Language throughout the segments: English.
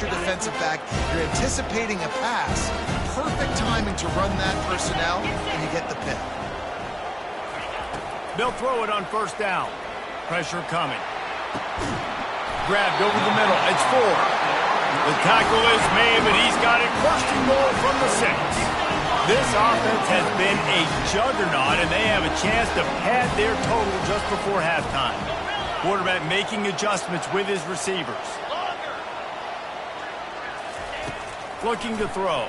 extra defensive back. You're anticipating a pass. Perfect timing to run that personnel, and you get the pick. They'll throw it on first down. Pressure coming. Grabbed over the middle. It's 4. The tackle is made, but he's got it first and goal from the 6. This offense has been a juggernaut, and they have a chance to pad their total just before halftime. Quarterback making adjustments with his receivers. Looking to throw.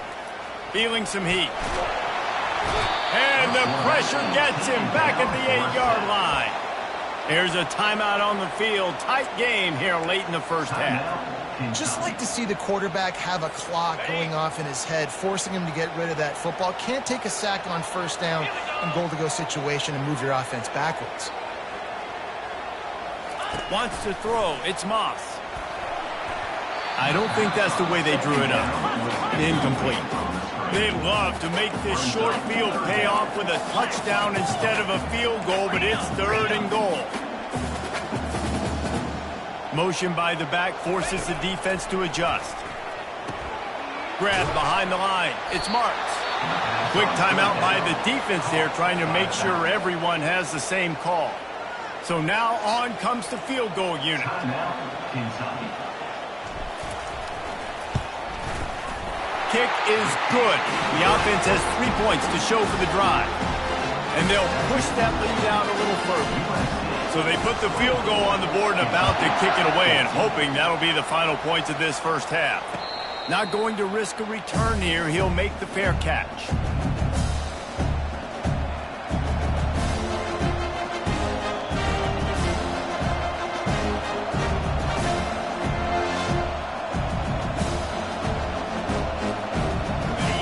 Feeling some heat. And the pressure gets him back at the 8-yard line. There's a timeout on the field. Tight game here late in the first half. Just like to see the quarterback have a clock going off in his head, forcing him to get rid of that football. Can't take a sack on first down and goal-to-go situation and move your offense backwards. Wants to throw. It's Moss. I don't think that's the way they drew it up. Incomplete. They love to make this short field pay off with a touchdown instead of a field goal, but it's 3rd and goal. Motion by the back forces the defense to adjust. Grab behind the line. It's Marks. Quick timeout by the defense there, trying to make sure everyone has the same call. So now on comes the field goal unit. Kick is good. The offense has 3 points to show for the drive. And they'll push that lead out a little further. So they put the field goal on the board and about to kick it away, and hoping that'll be the final points of this first half. Not going to risk a return here. He'll make the fair catch.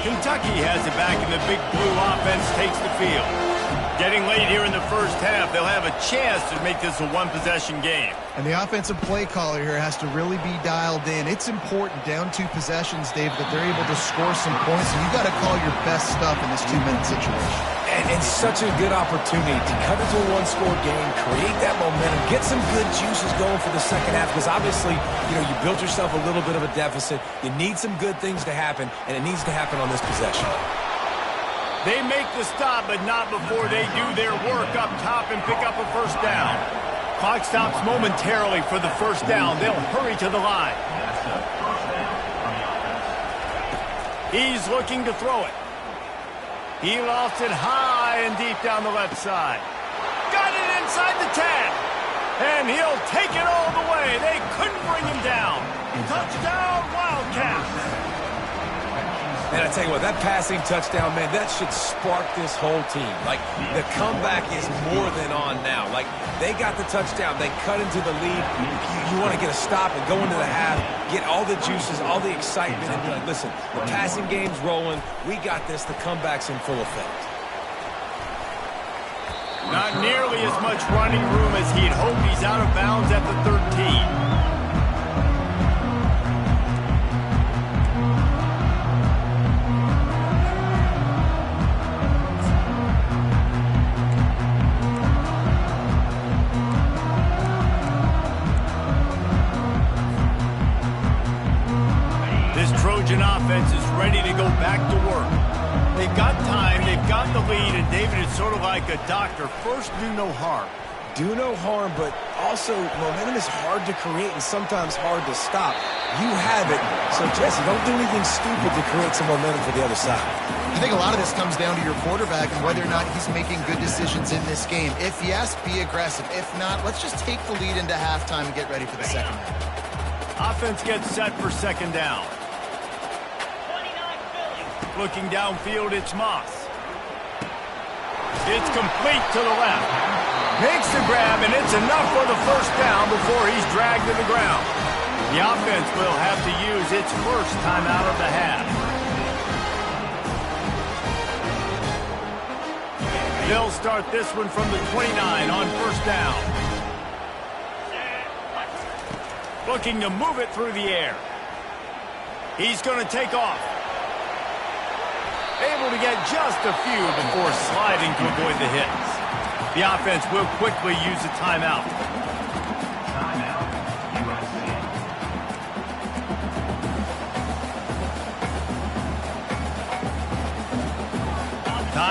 Kentucky has it back, and the big blue offense takes the field. Getting late here in the first half, they'll have a chance to make this a one-possession game. And the offensive play caller here has to really be dialed in. It's important, down 2 possessions, Dave, that they're able to score some points. And you got to call your best stuff in this 2-minute situation. And such a good opportunity to cut into a one-score game, create that momentum, get some good juices going for the second half. Because obviously, you built yourself a little bit of a deficit. You need some good things to happen, and it needs to happen on this possession. They make the stop, but not before they do their work up top and pick up a first down. Clock stops momentarily for the first down. They'll hurry to the line. He's looking to throw it. He lost it high and deep down the left side. Got it inside the 10. And he'll take it all the way. They couldn't bring him down. Touchdown, Wildcats. And I tell you what, that passing touchdown, man, that should spark this whole team. Like, the comeback is more than on now. Like, they got the touchdown. They cut into the lead. You want to get a stop and go into the half, get all the juices, all the excitement, and be like, listen, the passing game's rolling. We got this. The comeback's in full effect. Not nearly as much running room as he'd hoped. He's out of bounds at the 13. Trojan offense is ready to go back to work. They've got time, they've got the lead, and David is sort of like a doctor. First, do no harm. Do no harm, but also momentum is hard to create and sometimes hard to stop. You have it, so Jesse, don't do anything stupid to create some momentum for the other side. I think a lot of this comes down to your quarterback and whether or not he's making good decisions in this game. If yes, be aggressive. If not, let's just take the lead into halftime and get ready for the second half. Offense gets set for second down. Looking downfield, it's Moss. It's complete to the left. Makes the grab, and it's enough for the first down before he's dragged to the ground. The offense will have to use its first time out of the half. They'll start this one from the 29 on first down. Looking to move it through the air. He's going to take off. Able to get just a few before sliding to avoid the hits. The offense will quickly use a timeout.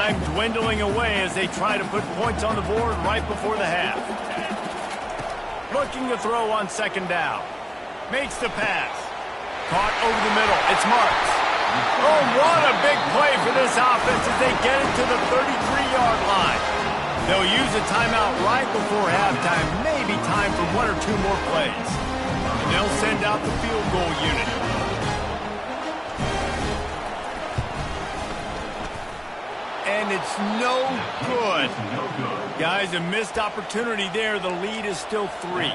time dwindling away as they try to put points on the board right before the half. Looking to throw on second down. Makes the pass. Caught over the middle. It's Marks. Oh, what a big play for this offense as they get it to the 33-yard line. They'll use a timeout right before halftime. Maybe time for one or two more plays. And they'll send out the field goal unit. And it's no good. Guys, a missed opportunity there. The lead is still 3.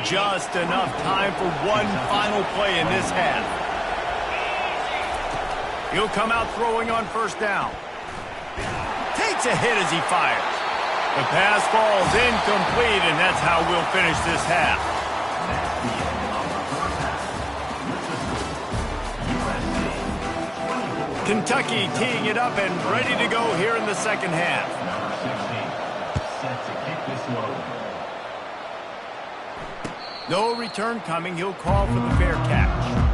Just enough time for one final play in this half. He'll come out throwing on first down. Takes a hit as he fires. The pass falls incomplete, and that's how we'll finish this half. Kentucky teeing it up and ready to go here in the second half. No return coming. He'll call for the fair catch.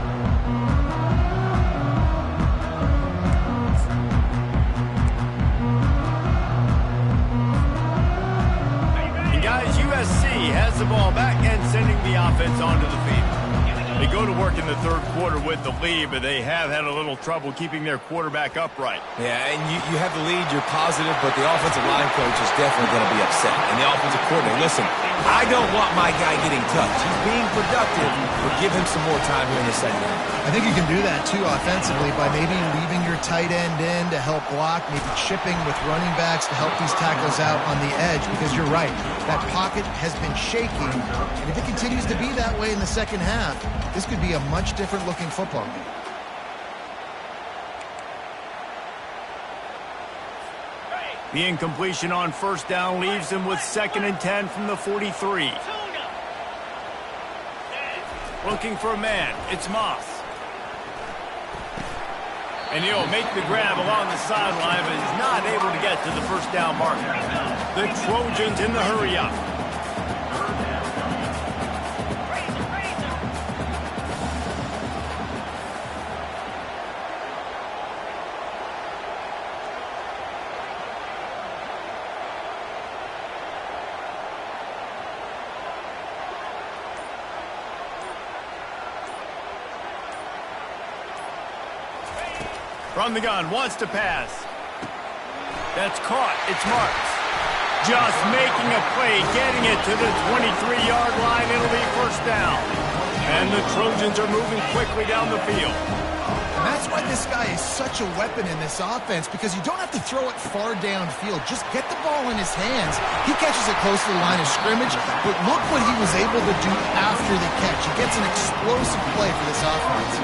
USC has the ball back and sending the offense onto the field. They go to work in the third quarter with the lead, but they have had a little trouble keeping their quarterback upright. Yeah, and you have the lead, you're positive, but the offensive line coach is definitely going to be upset. And the offensive coordinator, listen, I don't want my guy getting touched. He's being productive, but give him some more time here in the second half. I think you can do that, too, offensively, by maybe leaving your tight end in to help block, maybe chipping with running backs to help these tackles out on the edge, because you're right. That pocket has been shaking, and if it continues to be that way in the second half, this could be a much different-looking football game. The incompletion on first down leaves him with 2nd and 10 from the 43. Looking for a man. It's Moss. And he'll make the grab along the sideline, but is not able to get to the first down marker. The Trojans in the hurry-up. From the gun, wants to pass. That's caught. It's Marks. Just making a play, getting it to the 23-yard line. It'll be first down. And the Trojans are moving quickly down the field. And that's why this guy is such a weapon in this offense, because you don't have to throw it far downfield. Just get the ball in his hands. He catches it close to the line of scrimmage, but look what he was able to do after the catch. He gets an explosive play for this offense.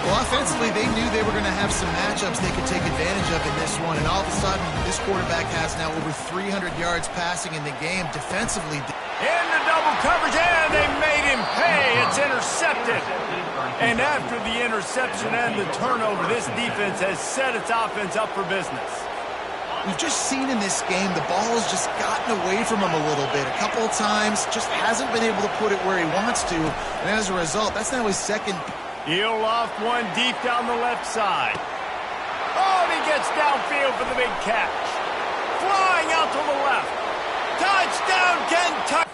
Well, offensively, they knew they were going to have some matchups they could take advantage of in this one, and all of a sudden, this quarterback has now over 300 yards passing in the game. Defensively, in the double coverage, and they made him pay. It's intercepted. And after the interception and the turnover, this defense has set its offense up for business. We've just seen in this game the ball has just gotten away from him a little bit. A couple of times, just hasn't been able to put it where he wants to, and as a result, that's now his second. He'll loft one deep down the left side. Oh, and he gets downfield for the big catch. Flying out to the left. Touchdown, Kentucky!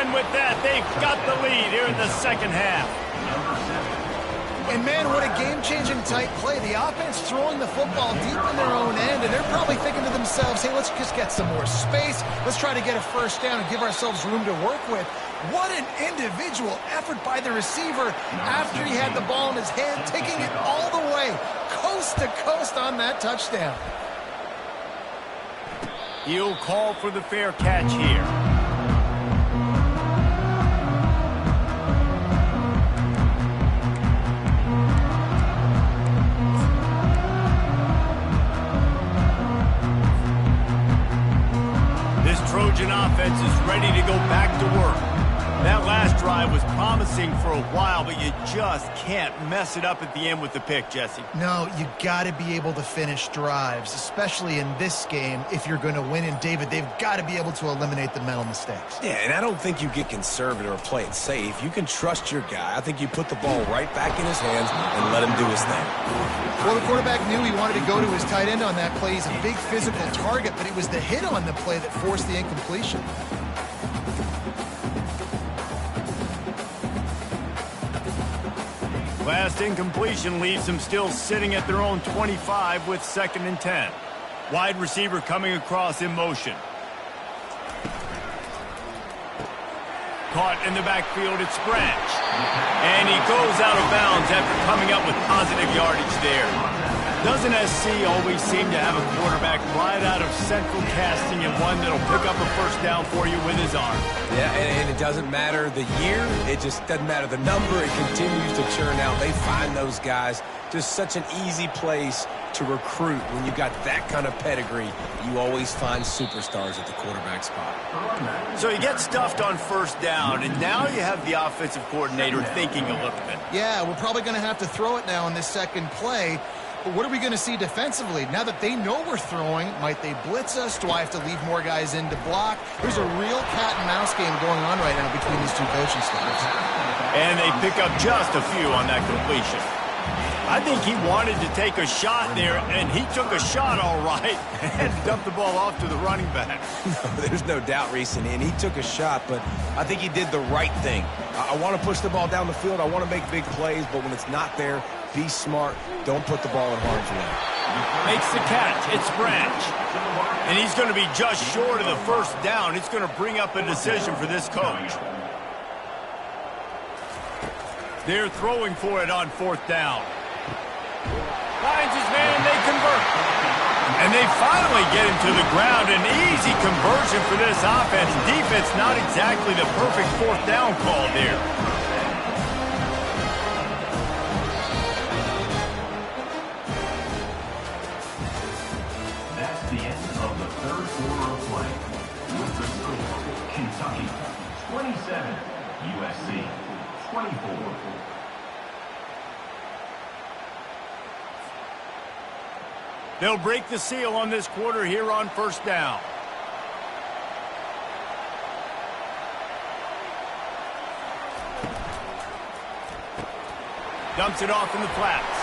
With that, they've got the lead here in the second half. And man, what a game-changing tight play. The offense throwing the football deep in their own end, and they're probably thinking to themselves, hey, let's just get some more space. Let's try to get a first down and give ourselves room to work with. What an individual effort by the receiver after he had the ball in his hand, taking it all the way, coast to coast on that touchdown. He'll call for the fair catch here. offense is ready to go back to work. That last drive was promising for a while, but you just can't mess it up at the end with the pick, Jesse. No, you got to be able to finish drives, especially in this game if you're going to win. And, David, they've got to be able to eliminate the mental mistakes. Yeah, and I don't think you get conservative or play it safe. You can trust your guy. I think you put the ball right back in his hands and let him do his thing. Well, the quarterback knew he wanted to go to his tight end on that play. He's a big physical target, but it was the hit on the play that forced the incompletion. Last incompletion leaves them still sitting at their own 25 with 2nd and 10. Wide receiver coming across in motion. Caught in the backfield, it's Branch. And he goes out of bounds after coming up with positive yardage there. Doesn't SC always seem to have a quarterback right out of central casting and one that'll pick up a first down for you with his arm? Yeah, and it doesn't matter the year. It just doesn't matter the number. It continues to churn out. They find those guys. Just such an easy place to recruit. When you've got that kind of pedigree, you always find superstars at the quarterback spot. So you get stuffed on first down, and now you have the offensive coordinator thinking a little bit. Yeah, we're probably going to have to throw it now in this second play. But what are we going to see defensively? Now that they know we're throwing, might they blitz us? Do I have to leave more guys in to block? There's a real cat and mouse game going on right now between these two coaching staffs. And they pick up just a few on that completion. I think he wanted to take a shot there, and he took a shot all right and dumped the ball off to the running back. There's no doubt, Reese, and he took a shot, but I think he did the right thing. I want to push the ball down the field. I want to make big plays, but when it's not there, be smart. Don't put the ball in harm's way. Makes the catch. It's Branch. And he's going to be just short of the first down. It's going to bring up a decision for this coach. They're throwing for it on 4th down. Finds his man, they convert. And they finally get him to the ground. An easy conversion for this offense. Defense not exactly the perfect 4th down call there. That's the end of the 3rd quarter of play. With the score, Kentucky 27, USC 24. They'll break the seal on this quarter here on 1st down. Dumps it off in the flats.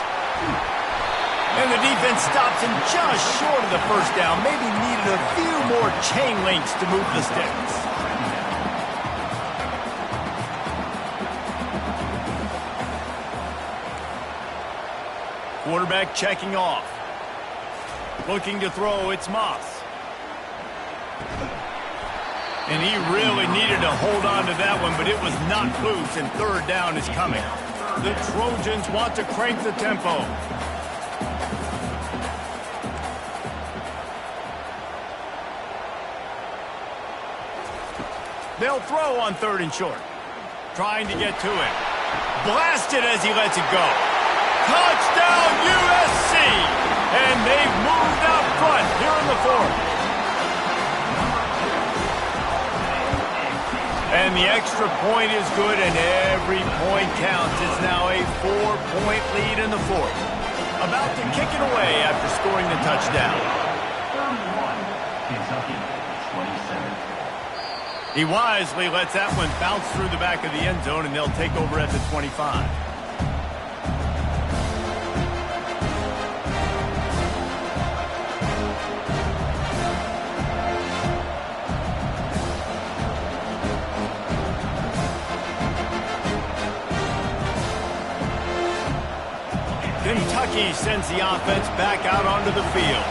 And the defense stops him just short of the first down. Maybe needed a few more chain links to move the sticks. Quarterback checking off. Looking to throw, it's Moss. And he really needed to hold on to that one, but it was not loose, and 3rd down is coming. The Trojans want to crank the tempo. They'll throw on 3rd and short. Trying to get to it. Blasted as he lets it go. Touchdown USC! And they've moved out front here in the 4th. And the extra point is good, and every point counts. It's now a 4-point lead in the 4th. About to kick it away after scoring the touchdown. 31, Kentucky 27. He wisely lets that one bounce through the back of the end zone, and they'll take over at the 25. Kentucky sends the offense back out onto the field.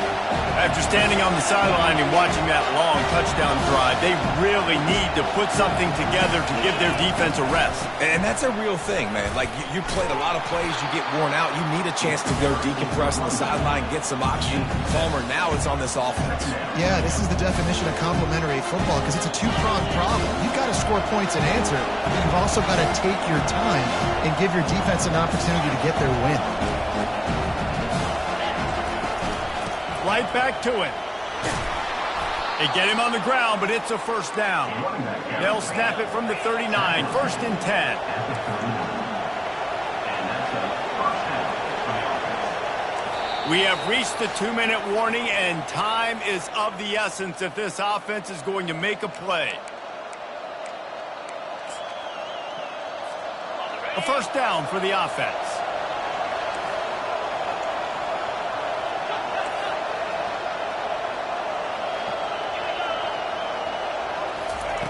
After standing on the sideline and watching that long touchdown drive, they really need to put something together to give their defense a rest. And that's a real thing, man. Like, you played a lot of plays, you get worn out, you need a chance to go decompress on the sideline, get some oxygen. Palmer, now it's on this offense. Yeah, this is the definition of complementary football because it's a two-pronged problem. You've got to score points and answer, but you've also got to take your time and give your defense an opportunity to get their win. Right back to it. They get him on the ground, but it's a first down. They'll snap it from the 39, 1st and 10. We have reached the 2-minute warning, and time is of the essence if this offense is going to make a play. A first down for the offense.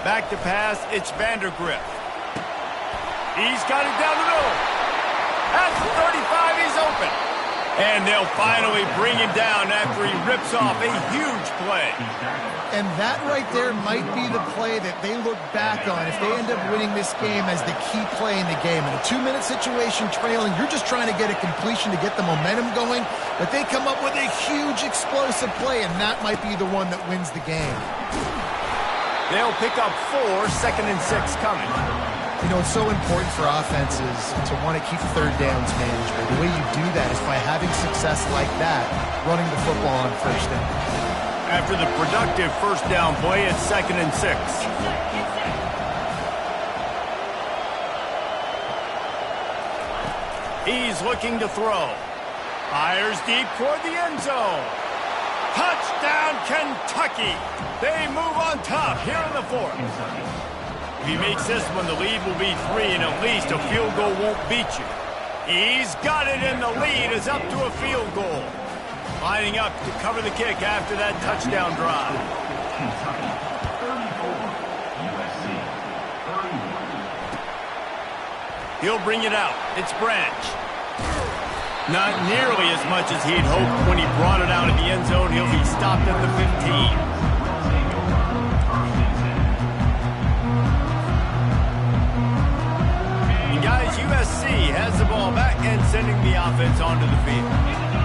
Back to pass, it's Vandergrift. He's got it down the middle. At the 35, he's open. And they'll finally bring him down after he rips off a huge play. And that right there might be the play that they look back on if they end up winning this game as the key play in the game. In a 2-minute situation trailing, you're just trying to get a completion to get the momentum going, but they come up with a huge explosive play, and that might be the one that wins the game. They'll pick up 4, 2nd and 6 coming. You know, it's so important for offenses to want to keep third downs manageable. The way you do that is by having success like that, running the football on first down. After the productive first down play, it's 2nd and 6. He's looking to throw. Fires deep toward the end zone. Touchdown, Kentucky! They move on top here in the 4th. If he makes this one, the lead will be 3, and at least a field goal won't beat you. He's got it, and the lead is up to a field goal. Lining up to cover the kick after that touchdown drive. Kentucky, 34, USC, 31. He'll bring it out. It's Branch. Not nearly as much as he'd hoped when he brought it out of the end zone. He'll be stopped at the 15. Guys, USC has the ball back and sending the offense onto the field.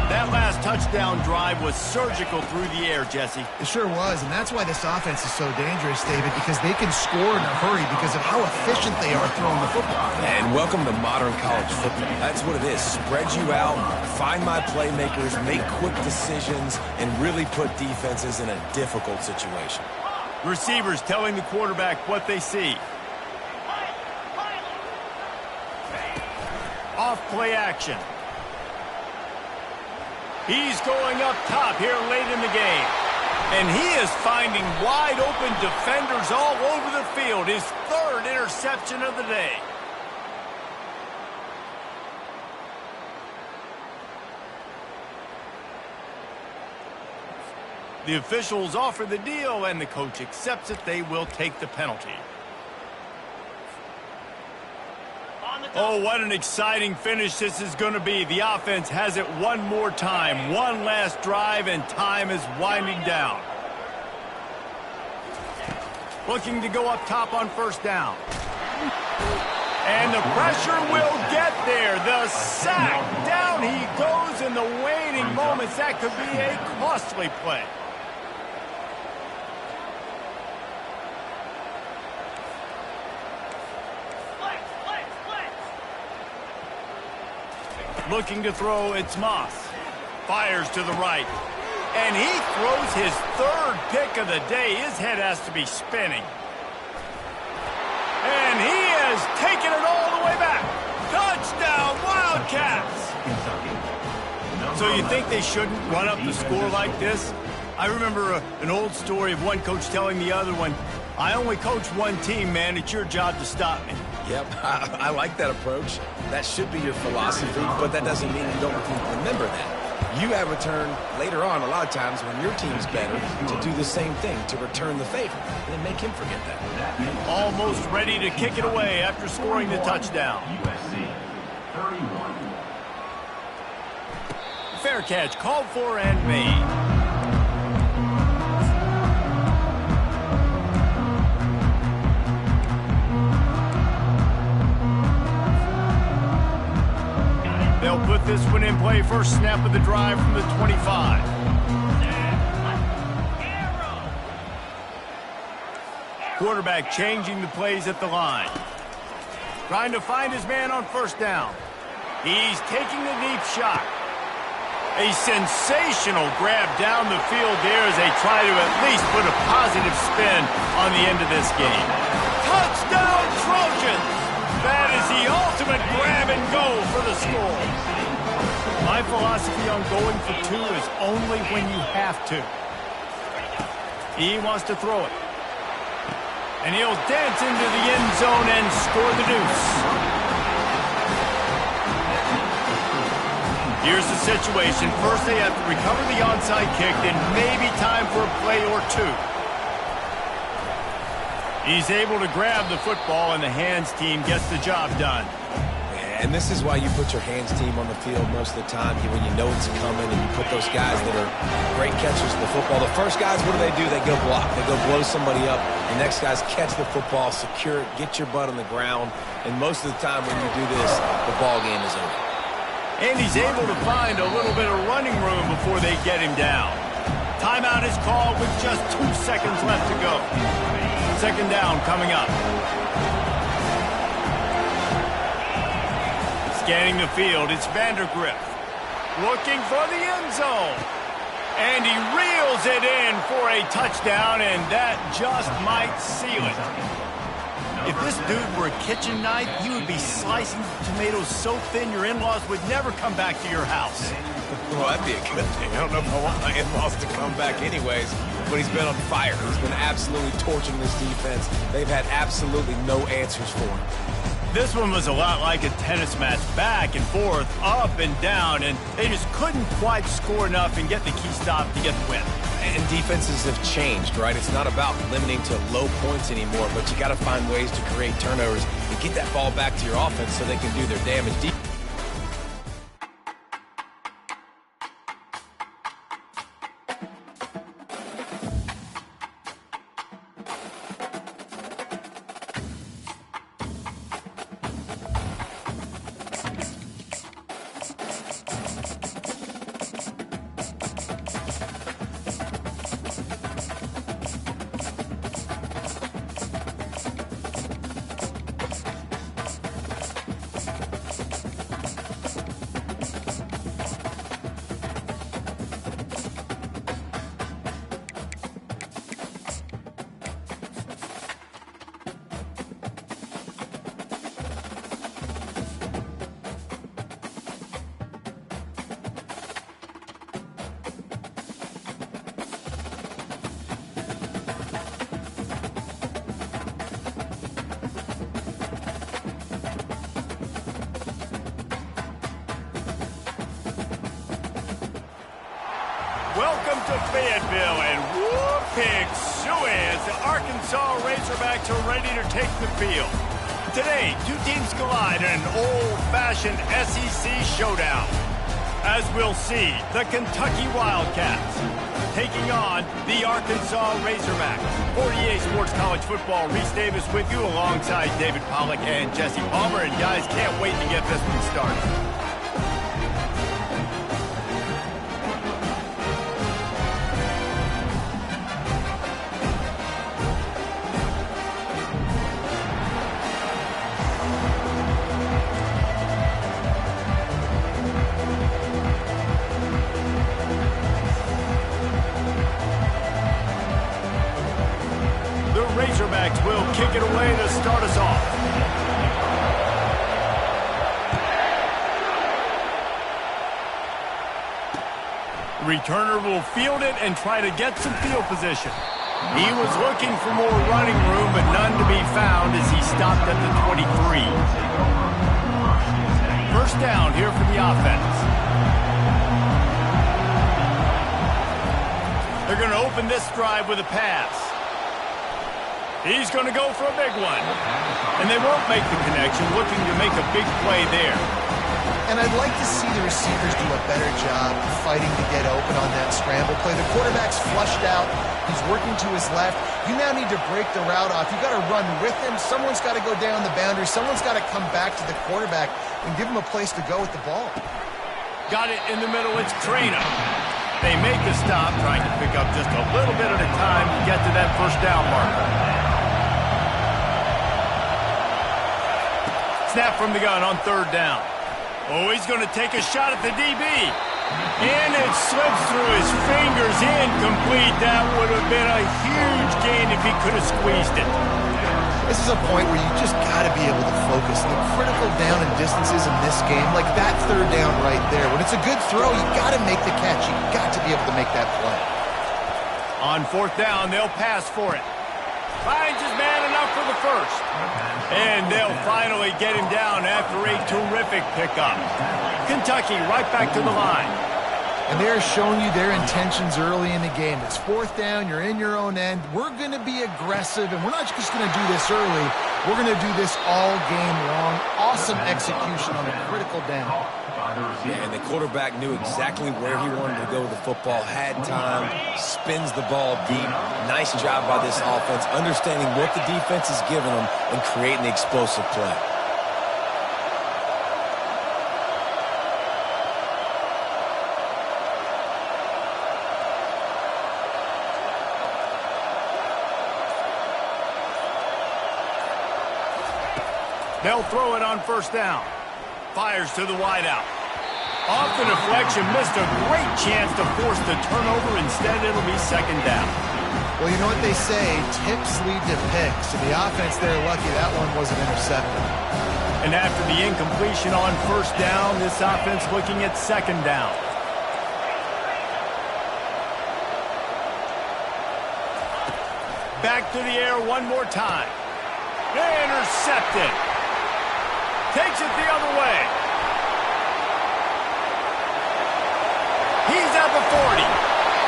That last touchdown drive was surgical through the air, Jesse. It sure was, and that's why this offense is so dangerous, David, because they can score in a hurry because of how efficient they are throwing the football. And welcome to modern college football. That's what it is. Spread you out, find my playmakers, make quick decisions, and really put defenses in a difficult situation. Receivers telling the quarterback what they see. Off play action. He's going up top here late in the game. And he is finding wide open defenders all over the field. His 3rd interception of the day. The officials offer the deal, and the coach accepts it. They will take the penalty. Oh, what an exciting finish this is going to be. The offense has it one more time. One last drive, and time is winding down. Looking to go up top on first down. And the pressure will get there. The sack. Down he goes in the waning moments. That could be a costly play. Looking to throw, it's Moss. Fires to the right. And he throws his 3rd pick of the day. His head has to be spinning. And he has taken it all the way back. Touchdown, Wildcats! So you think they shouldn't run up the score like this? I remember an old story of one coach telling the other one, I only coach one team, man. It's your job to stop me. Yep, I like that approach. That should be your philosophy, but that doesn't mean you don't remember that. You have returned later on a lot of times when your team's better to do the same thing, to return the favor, and then make him forget that. Almost ready to kick it away after scoring the touchdown. USC, 31. Fair catch called for and made. They'll put this one in play. First snap of the drive from the 25. Quarterback changing the plays at the line. Trying to find his man on first down. He's taking the deep shot. A sensational grab down the field there as they try to at least put a positive spin on the end of this game. Touchdown, Trojans! That is the ultimate grab and go for the score. My philosophy on going for two is only when you have to. He wants to throw it. And he'll dance into the end zone and score the deuce. Here's the situation. First, they have to recover the onside kick, then maybe time for a play or two. He's able to grab the football, and the hands team gets the job done. And this is why you put your hands team on the field most of the time when you know it's coming, and you put those guys that are great catchers of the football. The first guys, what do? They go block. They go blow somebody up. The next guys catch the football, secure it, get your butt on the ground. And most of the time when you do this, the ball game is over. And he's able to find a little bit of running room before they get him down. Timeout is called with just 2 seconds left to go. Second down coming up. Scanning the field, it's Vandergrift. Looking for the end zone. And he reels it in for a touchdown, and that just might seal it. If this dude were a kitchen knife, he would be slicing tomatoes so thin your in-laws would never come back to your house. Well, that'd be a good thing. I don't know if I want my in-laws to come back anyways, but he's been on fire. He's been absolutely torching this defense. They've had absolutely no answers for him. This one was a lot like a tennis match, back and forth, up and down, and they just couldn't quite score enough and get the key stop to get the win. And defenses have changed, right? It's not about limiting to low points anymore, but you got to find ways to create turnovers and get that ball back to your offense so they can do their damage. Welcome to Fayetteville, and whoop-pig suey as the Arkansas Razorbacks are ready to take the field. Today, two teams collide in an old-fashioned SEC showdown. As we'll see, the Kentucky Wildcats taking on the Arkansas Razorbacks. 48 Sports College Football, Reese Davis with you alongside David Pollack and Jesse Palmer. And guys, can't wait to get this one started. Razorbacks will kick it away to start us off. Returner will field it and try to get some field position. He was looking for more running room, but none to be found as he stopped at the 23. First down here for the offense. They're going to open this drive with a pass. He's going to go for a big one. And they won't make the connection, looking to make a big play there. And I'd like to see the receivers do a better job fighting to get open on that scramble play. The quarterback's flushed out. He's working to his left. You now need to break the route off. You've got to run with him. Someone's got to go down the boundary. Someone's got to come back to the quarterback and give him a place to go with the ball. Got it in the middle. It's Traina. They make the stop, trying to pick up just a little bit at a time to get to that first down marker. Snap from the gun on third down. Oh, he's going to take a shot at the DB. And it slips through his fingers, incomplete. That would have been a huge gain if he could have squeezed it. This is a point where you just got to be able to focus. The critical down and distances in this game, like that third down right there. When it's a good throw, you got to make the catch. You got to be able to make that play. On fourth down, they'll pass for it. Finds his man enough for the first. And they'll finally get him down after a terrific pickup. Kentucky right back to the line. And they're showing you their intentions early in the game. It's fourth down. You're in your own end. We're going to be aggressive, and we're not just going to do this early. We're going to do this all game long. Awesome execution on a critical down. Yeah, and the quarterback knew exactly where he wanted to go with the football, had time, spins the ball deep. Nice job by this offense, understanding what the defense is giving them and creating the explosive play. They'll throw it on first down. Fires to the wideout. Off the deflection, missed a great chance to force the turnover. Instead, it'll be second down. Well, you know what they say, tips lead to picks. And the offense, they're lucky that one wasn't intercepted. And after the incompletion on first down, this offense looking at second down. Back to the air one more time. Intercepted. Takes it the other way. He's at the 40.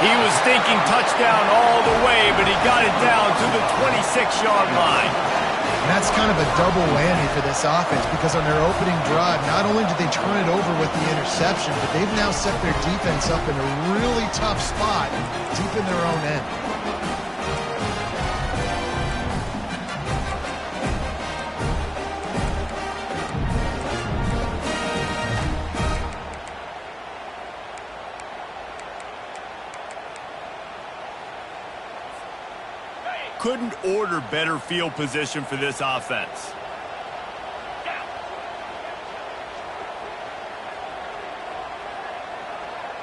He was thinking touchdown all the way, but he got it down to the 26-yard line. And that's kind of a double whammy for this offense because on their opening drive, not only did they turn it over with the interception, but they've now set their defense up in a really tough spot deep in their own end. Couldn't order better field position for this offense.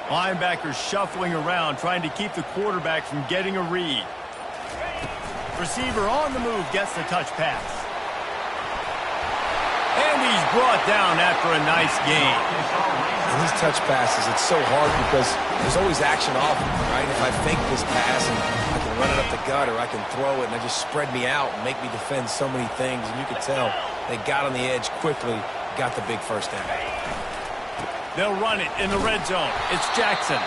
Linebackers shuffling around, trying to keep the quarterback from getting a read. Receiver on the move, gets the touch pass. And he's brought down after a nice gain. And these touch passes, it's so hard because there's always action off them, right? If I fake this pass and I can run it up the gut or I can throw it and they just spread me out and make me defend so many things. And you could tell they got on the edge quickly, got the big first down. They'll run it in the red zone. It's Jackson.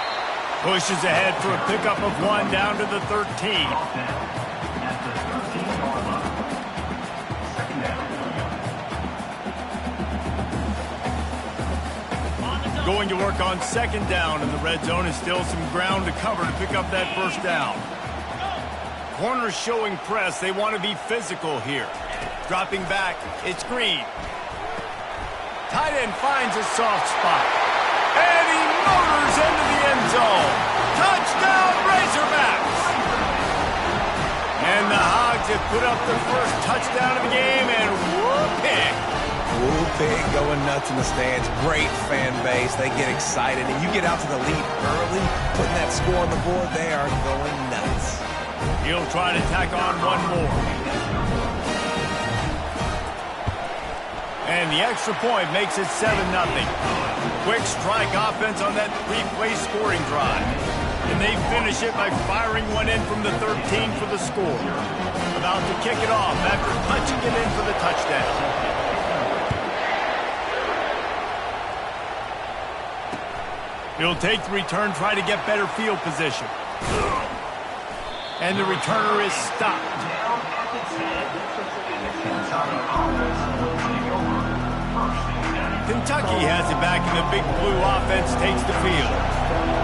Pushes ahead for a pickup of one down to the 13. Going to work on second down in the red zone is still some ground to cover to pick up that first down. Corners showing press. They want to be physical here. Dropping back, it's Green. Tight end finds a soft spot. And he motors into the end zone. Touchdown, Razorbacks! And the Hogs have put up the first touchdown of the game, and whoop-pig. Woo pig going nuts in the stands. Great fan base. They get excited. And you get out to the lead early, putting that score on the board, they are going nuts. He'll try to tack on one more. And the extra point makes it 7-0. Quick strike offense on that three-play scoring drive. And they finish it by firing one in from the 13 for the score. About to kick it off after punching it in for the touchdown. He'll take the return, try to get better field position. And the returner is stopped. Kentucky has it back, and the Big Blue offense takes the field.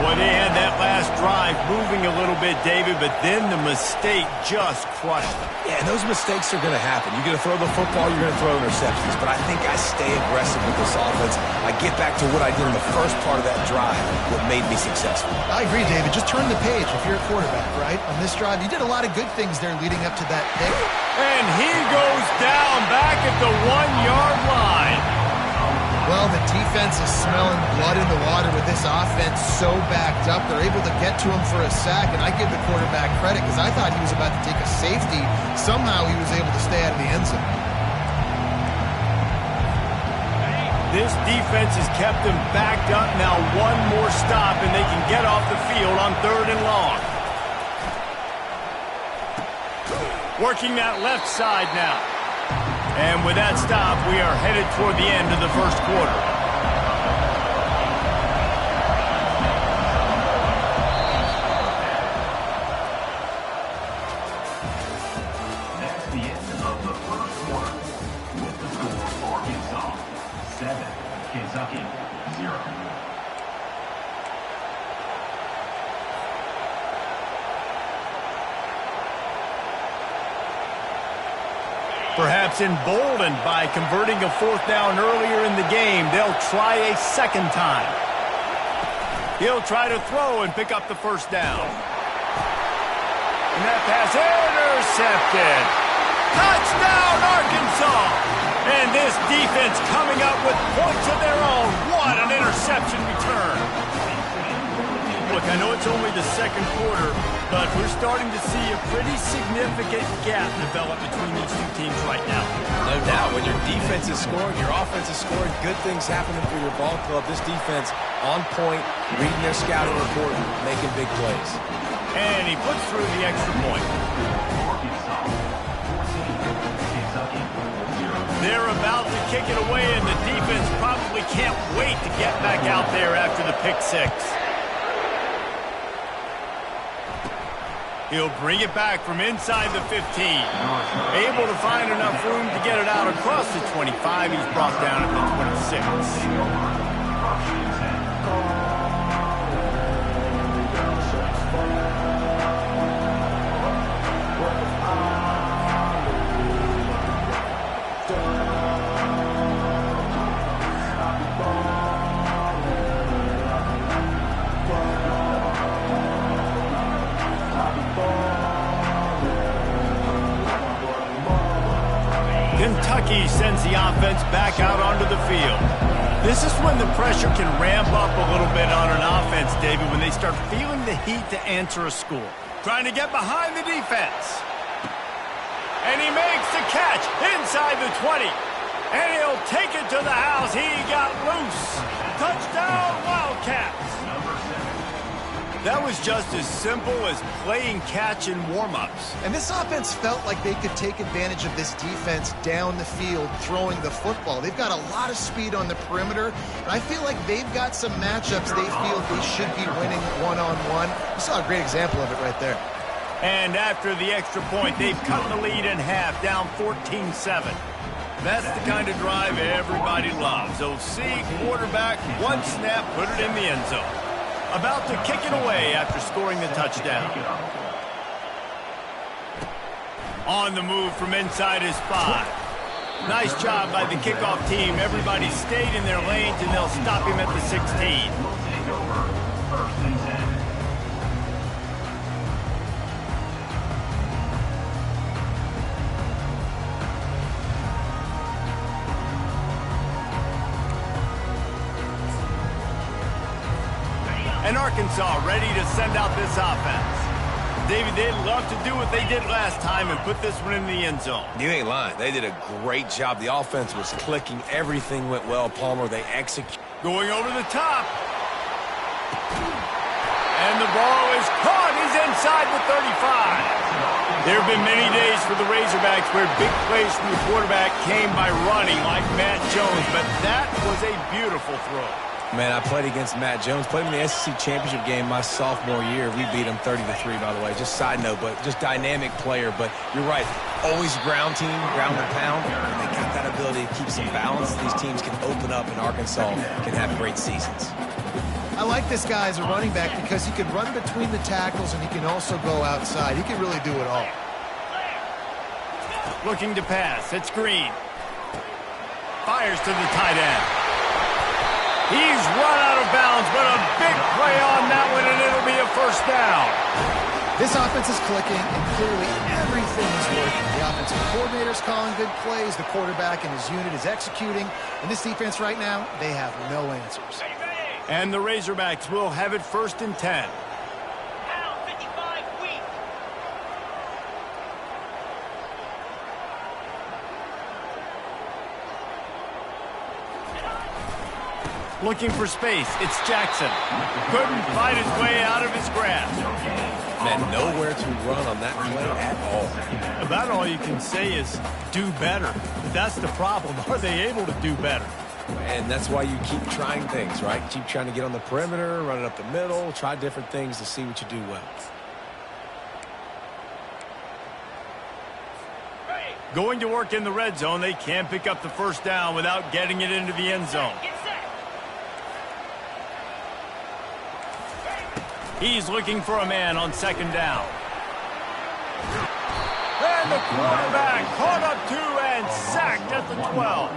Boy, they had that last drive moving a little bit, David, but then the mistake just crushed them. Yeah, and those mistakes are going to happen. You're going to throw the football, you're going to throw interceptions. But I think I stay aggressive with this offense. I get back to what I did in the first part of that drive, what made me successful. I agree, David. Just turn the page if you're a quarterback, right? On this drive, you did a lot of good things there leading up to that pick. And he goes down back at the 1-yard line. Well, the defense is smelling blood in the water with this offense so backed up. They're able to get to him for a sack, and I give the quarterback credit because I thought he was about to take a safety. Somehow he was able to stay out of the end zone. This defense has kept them backed up. Now one more stop, and they can get off the field on 3rd and long. Working that left side now. And with that stop, we are headed toward the end of the first quarter. That's the end of the first quarter. With the score, Arkansas 7, Kentucky 0. Perhaps emboldened by converting a 4th down earlier in the game, they'll try a second time. He'll try to throw and pick up the 1st down. And that pass intercepted. Touchdown, Arkansas! And this defense coming up with points of their own. What an interception return. Look, I know it's only the second quarter, but we're starting to see a pretty significant gap develop between these two teams right now. No doubt. When your defense is scoring, your offense is scoring, good things happening for your ball club. This defense on point, reading their scouting report, making big plays. And he puts through the extra point. They're about to kick it away, and the defense probably can't wait to get back out there after the pick 6. He'll bring it back from inside the 15. Able to find enough room to get it out across the 25. He's brought down at the 26. Kentucky sends the offense back out onto the field. This is when the pressure can ramp up a little bit on an offense, David, when they start feeling the heat to answer a score. Trying to get behind the defense. And he makes the catch inside the 20. And he'll take it to the house. He got loose. Touchdown, Wildcats. That was just as simple as playing catch in warm-ups. And this offense felt like they could take advantage of this defense down the field throwing the football. They've got a lot of speed on the perimeter, and I feel like they've got some matchups they feel they should be winning one-on-one. You saw a great example of it right there. And after the extra point, they've cut the lead in half, down 14-7. That's the kind of drive everybody loves. OC, quarterback, one snap, put it in the end zone. About to kick it away after scoring the touchdown. On the move from inside his 5. Nice job by the kickoff team. Everybody stayed in their lanes, and they'll stop him at the 16. And Arkansas ready to send out this offense. David, they'd love to do what they did last time and put this one in the end zone. You ain't lying. They did a great job. The offense was clicking. Everything went well. Palmer, they executed. Going over the top. And the ball is caught. He's inside the 35. There have been many days for the Razorbacks where big plays from the quarterback came by running like Matt Jones, but that was a beautiful throw. Man, I played against Matt Jones. Played him in the SEC Championship game my sophomore year. We beat him 30-3, by the way. Just side note, but just dynamic player. But you're right. Always ground team, ground and pound. And they got that ability to keep some balance. These teams can open up, and Arkansas can have great seasons. I like this guy as a running back because he can run between the tackles and he can also go outside. He can really do it all. Looking to pass. It's Green. Fires to the tight end. He's run out of bounds, but a big play on that one, and it'll be a first down. This offense is clicking, and clearly everything is working. The offensive coordinator's calling good plays, the quarterback and his unit is executing, and this defense right now, they have no answers. And the Razorbacks will have it 1st and 10. Looking for space. It's Jackson. Couldn't fight his way out of his grasp. Man, nowhere to run on that play at all. About all you can say is do better. But that's the problem. Are they able to do better? And that's why you keep trying things, right? Keep trying to get on the perimeter, run it up the middle, try different things to see what you do well. Going to work in the red zone, they can't pick up the 1st down without getting it into the end zone. He's looking for a man on 2nd down. And the quarterback caught up 2 and sacked at the 12.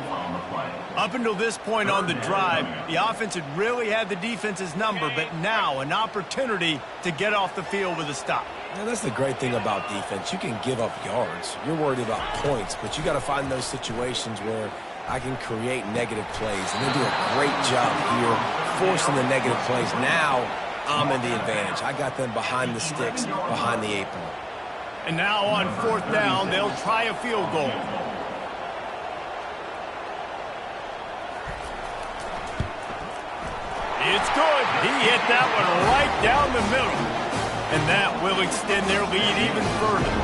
Up until this point on the drive, the offense had really had the defense's number, but now an opportunity to get off the field with a stop. Now, that's the great thing about defense. You can give up yards. You're worried about points, but you got to find those situations where I can create negative plays. And they do a great job here forcing the negative plays. Now I'm in the advantage. I got them behind the sticks, behind the apron. And now on 4th down, they'll try a field goal. It's good. He hit that one right down the middle. And that will extend their lead even further.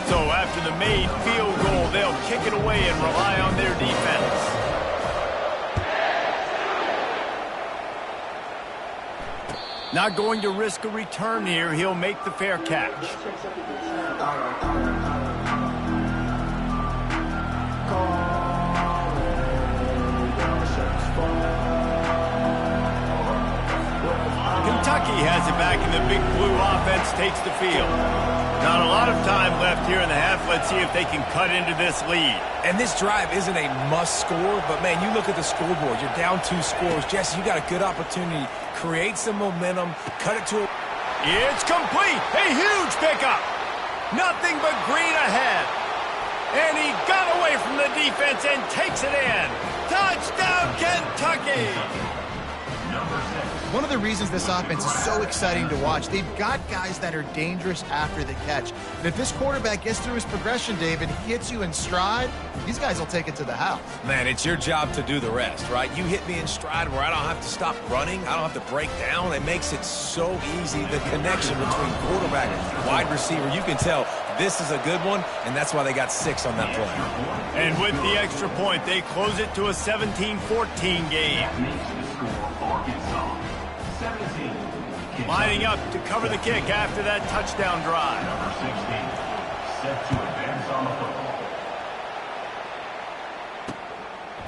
So after the made field goal, they'll kick it away and rely on their defense. Not going to risk a return here. He'll make the fair catch. Kentucky has it back, and the Big Blue offense takes the field. Not a lot of time left here in the half. Let's see if they can cut into this lead. And this drive isn't a must score, but, man, you look at the scoreboard. You're down 2 scores. Jesse, you got a good opportunity. Create some momentum. Cut it to a... It's complete. A huge pickup. Nothing but green ahead. And he got away from the defense and takes it in. Touchdown, Kentucky! One of the reasons this offense is so exciting to watch, they've got guys that are dangerous after the catch. And if this quarterback gets through his progression, David, he hits you in stride, these guys will take it to the house. Man, it's your job to do the rest, right? You hit me in stride where I don't have to stop running. I don't have to break down. It makes it so easy, the connection between quarterback and wide receiver. You can tell this is a good one, and that's why they got 6 on that play. And with the extra point, they close it to a 17-14 game. Lining up to cover the kick after that touchdown drive. Number 16, set to advance on the football.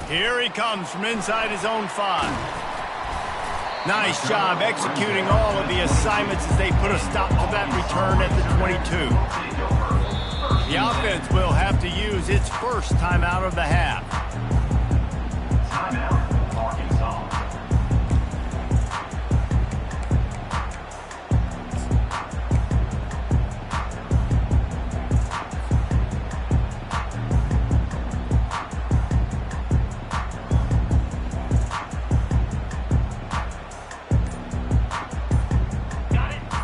Here he comes from inside his own 5. Nice job executing all of the assignments as they put a stop to that return at the 22. The offense will have to use its first timeout of the half. Timeout, Arkansas.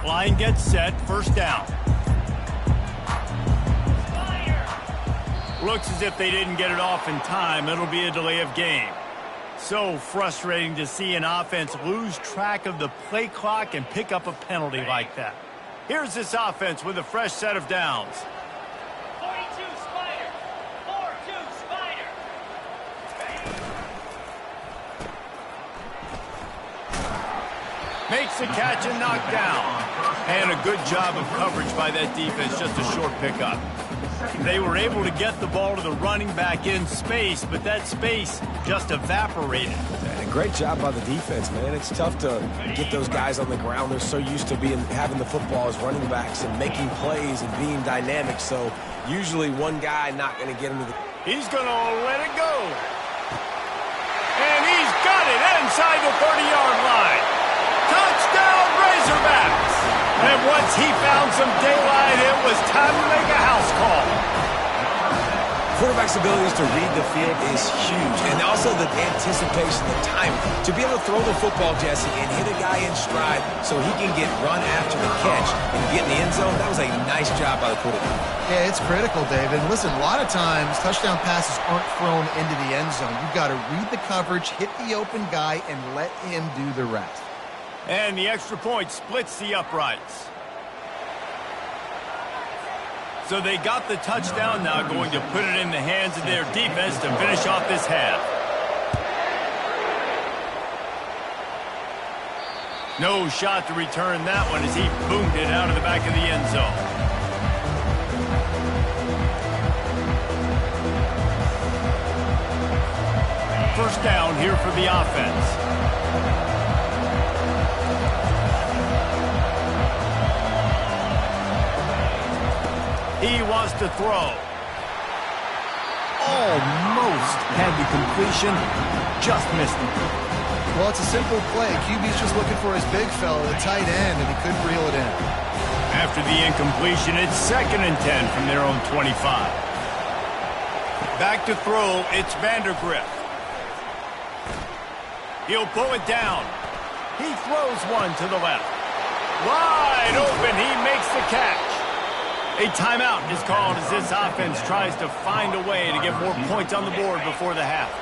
Line gets set, 1st down. Looks as if they didn't get it off in time. It'll be a delay of game. So frustrating to see an offense lose track of the play clock and pick up a penalty like that. Here's this offense with a fresh set of downs. 42 Spider. 4-2 Spider. Makes the catch and knocked down. And a good job of coverage by that defense. Just a short pickup. They were able to get the ball to the running back in space, but that space just evaporated. And a great job by the defense, man. It's tough to get those guys on the ground. They're so used to having the football as running backs and making plays and being dynamic. So usually one guy not going to get into the... He's going to let it go. And he's got it inside the 30-yard line. Touchdown, Razorbacks! And once he found some daylight, it was time to make a house call. Quarterback's abilities to read the field is huge, and also the anticipation, the timing. To be able to throw the football, Jesse, and hit a guy in stride so he can get run after the catch and get in the end zone, that was a nice job by the quarterback. Yeah, it's critical, David. Listen, a lot of times touchdown passes aren't thrown into the end zone. You've got to read the coverage, hit the open guy, and let him do the rest. And the extra point splits the uprights. So they got the touchdown, now going to put it in the hands of their defense to finish off this half. No shot to return that one as he boomed it out of the back of the end zone. First down here for the offense. He wants to throw. Almost had the completion, just missed it. Well, it's a simple play. QB's just looking for his big fella, the tight end, and he couldn't reel it in. After the incompletion, it's 2nd and 10 from their own 25. Back to throw, it's Vandergrift. He'll pull it down. He throws one to the left. Wide open, he makes the catch. A timeout is called as this offense tries to find a way to get more points on the board before the half.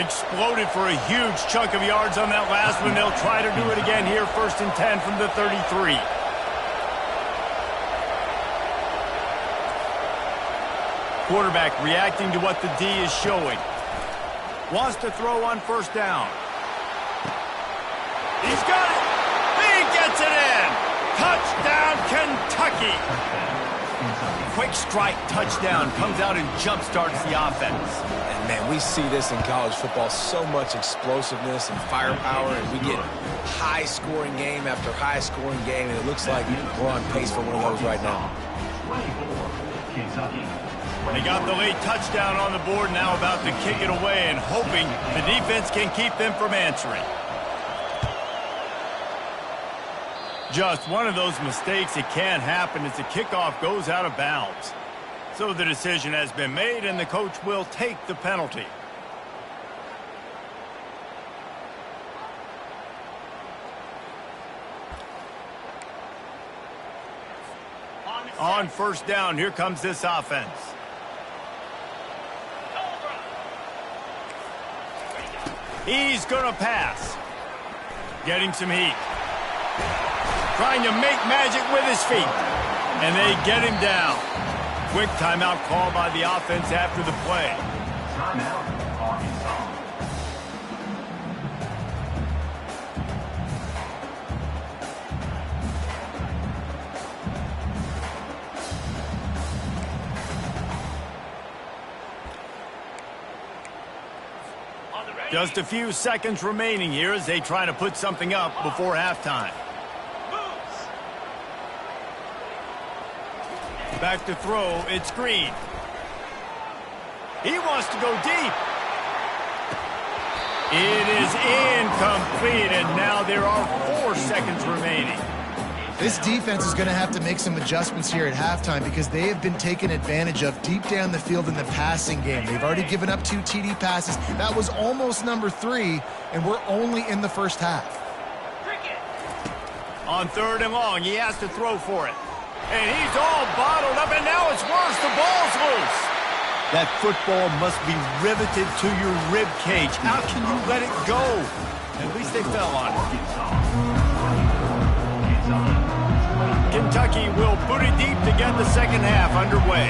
Exploded for a huge chunk of yards on that last one. They'll try to do it again here, 1st and 10 from the 33. Quarterback reacting to what the D is showing. Wants to throw on 1st down. He's got it. He gets it in. Touchdown, Kentucky. Quick strike touchdown comes out and jump-starts the offense. And, man, we see this in college football, so much explosiveness and firepower, and we get high-scoring game after high-scoring game, and it looks like we're on pace for one of those right now. 24, Kentucky. They got the late touchdown on the board, now about to kick it away and hoping the defense can keep them from answering. Just one of those mistakes that can happen as the kickoff goes out of bounds. So the decision has been made, and the coach will take the penalty. On 1st down, here comes this offense. He's going to pass. Getting some heat. Trying to make magic with his feet. And they get him down. Quick timeout call by the offense after the play. Timeout, Arkansas. Just a few seconds remaining here as they try to put something up before halftime. Back to throw, it's Green. He wants to go deep. It is incomplete, and now there are 4 seconds remaining. This defense is going to have to make some adjustments here at halftime because they have been taken advantage of deep down the field in the passing game. They've already given up 2 TD passes. That was almost number 3, and we're only in the first half. On 3rd and long, he has to throw for it. And he's all bottled up, and now it's worse. The ball's loose. That football must be riveted to your rib cage. How can you let it go? At least they fell on it. Kentucky will put it deep to get the second half underway.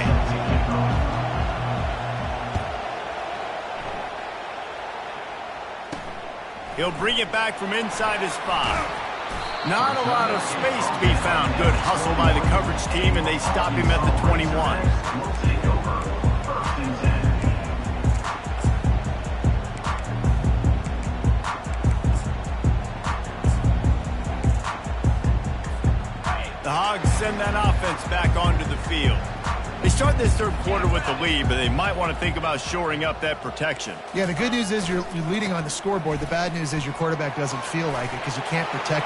He'll bring it back from inside his 5. Not a lot of space to be found. Good hustle by the coverage team, and they stop him at the 21. send that offense back onto the field. They start this third quarter with the lead, but they might want to think about shoring up that protection. Yeah, the good news is you're leading on the scoreboard. The bad news is your quarterback doesn't feel like it because you can't protect.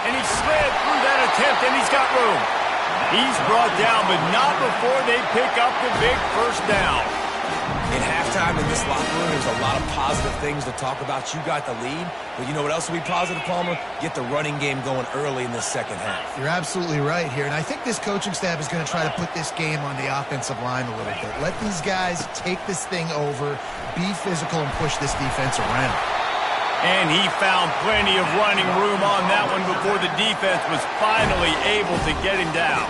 And he slid through that attempt, and he's got room. He's brought down, but not before they pick up the big first down. In halftime in this locker room, there's a lot of positive things to talk about. You got the lead, but you know what else will be positive, Palmer? Get the running game going early in the second half. You're absolutely right here, and I think this coaching staff is going to try to put this game on the offensive line a little bit. Let these guys take this thing over, be physical, and push this defense around. And he found plenty of running room on that one before the defense was finally able to get him down.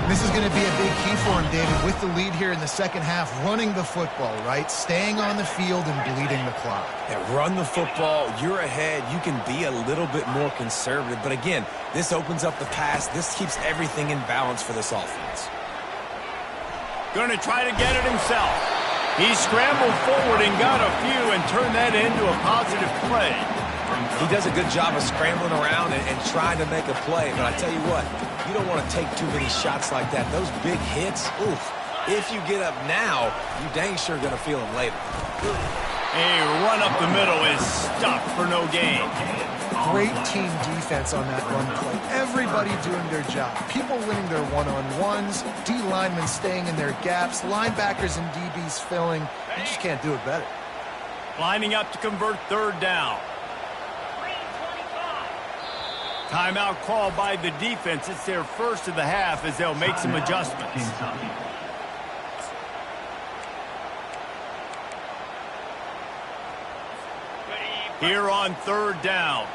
This is going to be a big key for him, David, with the lead here in the second half, running the football, right? Staying on the field and bleeding the clock. Yeah, run the football. You're ahead. You can be a little bit more conservative. But again, this opens up the pass. This keeps everything in balance for this offense. Going to try to get it himself. He scrambled forward and got a few and turned that into a positive play. He does a good job of scrambling around and trying to make a play. But I tell you what, you don't want to take too many shots like that. Those big hits, oof. If you get up now, you dang sure going to feel them later. A run up the middle is stopped for no gain. Great team defense on that run play. Everybody doing their job. People winning their one-on-ones, D linemen staying in their gaps, linebackers and DBs filling. You just can't do it better. Lining up to convert third down. Timeout called by the defense. It's their first of the half as they'll make some adjustments. Here on third down.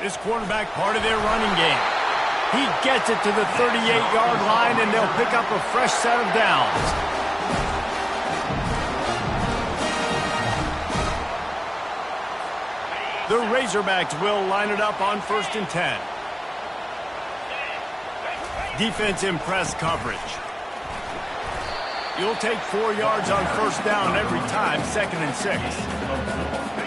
This quarterback part of their running game. He gets it to the 38-yard line, and they'll pick up a fresh set of downs. The Razorbacks will line it up on 1st and 10. Defense in press coverage. You'll take 4 yards on first down every time, 2nd and 6.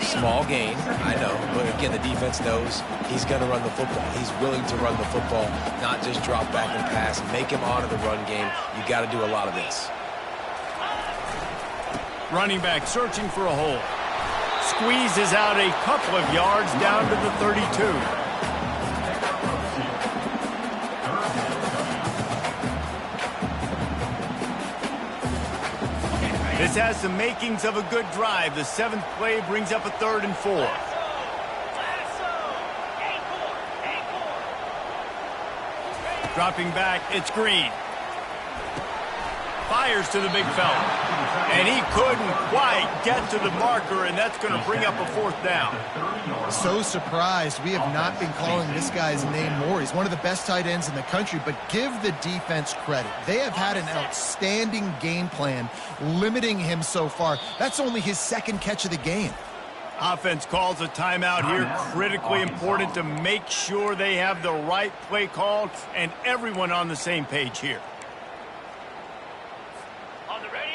Small gain, I know, but again, the defense knows he's going to run the football. He's willing to run the football, not just drop back and pass. Make him honor the run game. You got to do a lot of this. Running back searching for a hole. Squeezes out a couple of yards down to the 32. This has the makings of a good drive. The 7th play brings up a 3rd and 4. Dropping back, it's Green. Fires to the big fella. And he couldn't quite get to the marker, and that's going to bring up a 4th down. So surprised. We have not been calling this guy's name more. He's one of the best tight ends in the country, but give the defense credit. They have had an outstanding game plan limiting him so far. That's only his 2nd catch of the game. Offense calls a timeout here. Critically important to make sure they have the right play called and everyone on the same page here.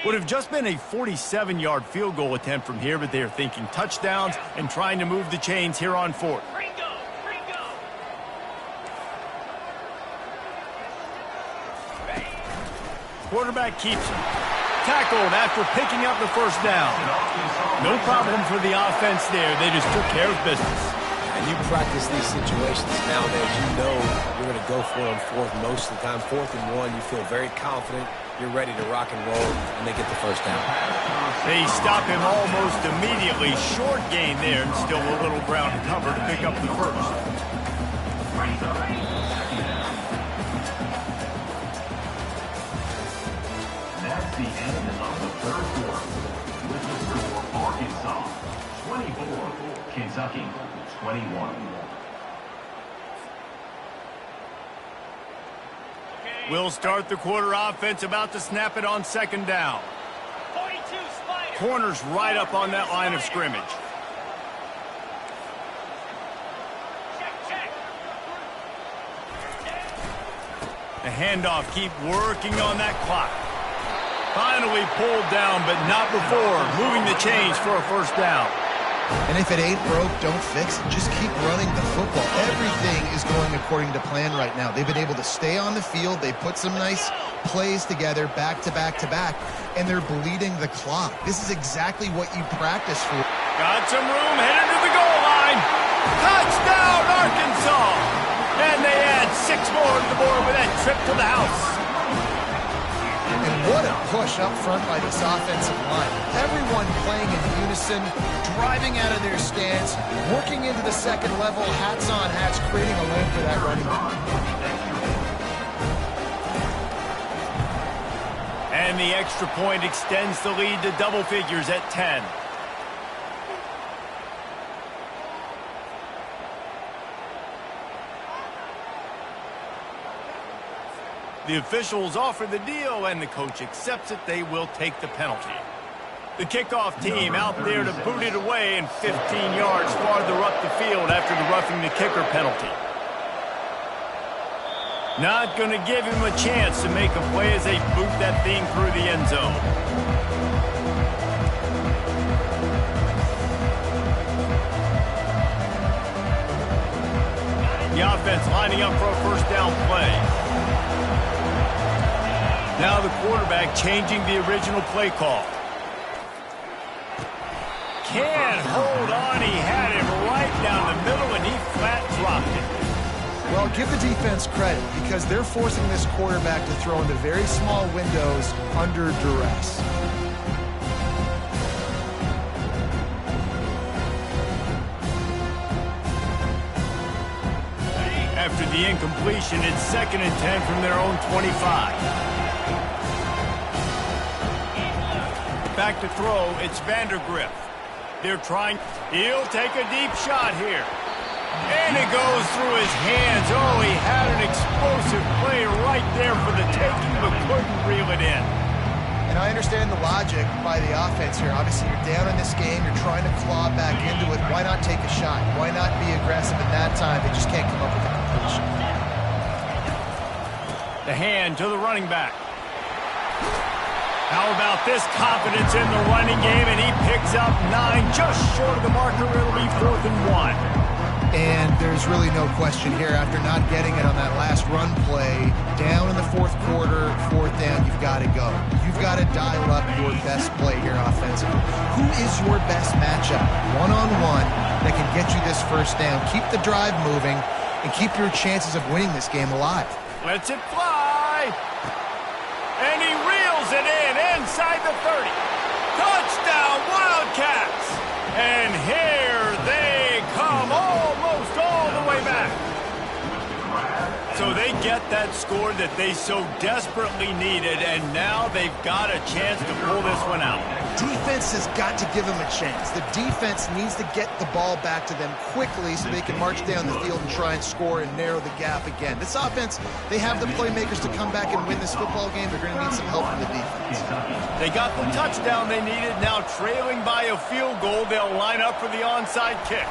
Would have just been a 47-yard field goal attempt from here, but they are thinking touchdowns and trying to move the chains here on 4th. Quarterback keeps him. Tackled after picking up the first down. No problem for the offense there. They just took care of business. And you practice these situations nowadays. You know you're going to go for it on 4th most of the time. 4th and 1, you feel very confident. You're ready to rock and roll, and they get the first down. They stop him almost immediately. Short gain there, and still a little ground to cover to pick up the first. That's the end of the third quarter. With the score, Arkansas 24, Kentucky 21. We'll start the quarter offense, about to snap it on 2nd down. 42 Spider. Corners right up on that line of scrimmage. Check. The handoff, keep working on that clock. Finally pulled down, but not before moving the chains for a first down. And if it ain't broke, don't fix it. Just keep running the football. Everything is going according to plan right now. They've been able to stay on the field. They put some nice plays together back to back to back, and they're bleeding the clock. This is exactly what you practice for. Got some room, headed to the goal line. Touchdown, Arkansas! And they add 6 more to the board with that trip to the house. And what a push up front by this offensive line. Everyone playing in unison, driving out of their stance, working into the second level, hats on hats, creating a lane for that running back. And the extra point extends the lead to double figures at 10. The officials offer the deal, and the coach accepts it. They will take the penalty. The kickoff team out there to boot it away, and 15 yards farther up the field after the roughing the kicker penalty. Not going to give him a chance to make a play as they boot that thing through the end zone. The offense lining up for a first down play. Now the quarterback changing the original play call. Can't hold on. He had him right down the middle, and he flat dropped it. Well, give the defense credit because they're forcing this quarterback to throw into very small windows under duress. After the incompletion, it's 2nd and 10 from their own 25. Back to throw, it's Vandergriff. They're trying. He'll take a deep shot here. And it goes through his hands. Oh, he had an explosive play right there for the taking, but couldn't reel it in. And I understand the logic by the offense here. Obviously, you're down in this game. You're trying to claw back into it. Why not take a shot? Why not be aggressive in that time? They just can't come up with a completion. The hand to the running back. How about this confidence in the running game, and he picks up 9, just short of the marker. It'll be 4th and 1. And there's really no question here. After not getting it on that last run play, down in the 4th quarter, 4th down, you've got to go. You've got to dial up your best play here offensively. Who is your best matchup, one-on-one, that can get you this first down? Keep the drive moving and keep your chances of winning this game alive. Lets it fly. And he reels it in inside the 30. Touchdown, Wildcats! And here they come almost all the way back. So they get that score that they so desperately needed, and now they've got a chance to pull this one out. Defense has got to give them a chance. The defense needs to get the ball back to them quickly so they can march down the field and try and score and narrow the gap again. This offense, they have the playmakers to come back and win this football game. They're going to need some help from the defense. They got the touchdown they needed. Now trailing by a field goal, they'll line up for the onside kick.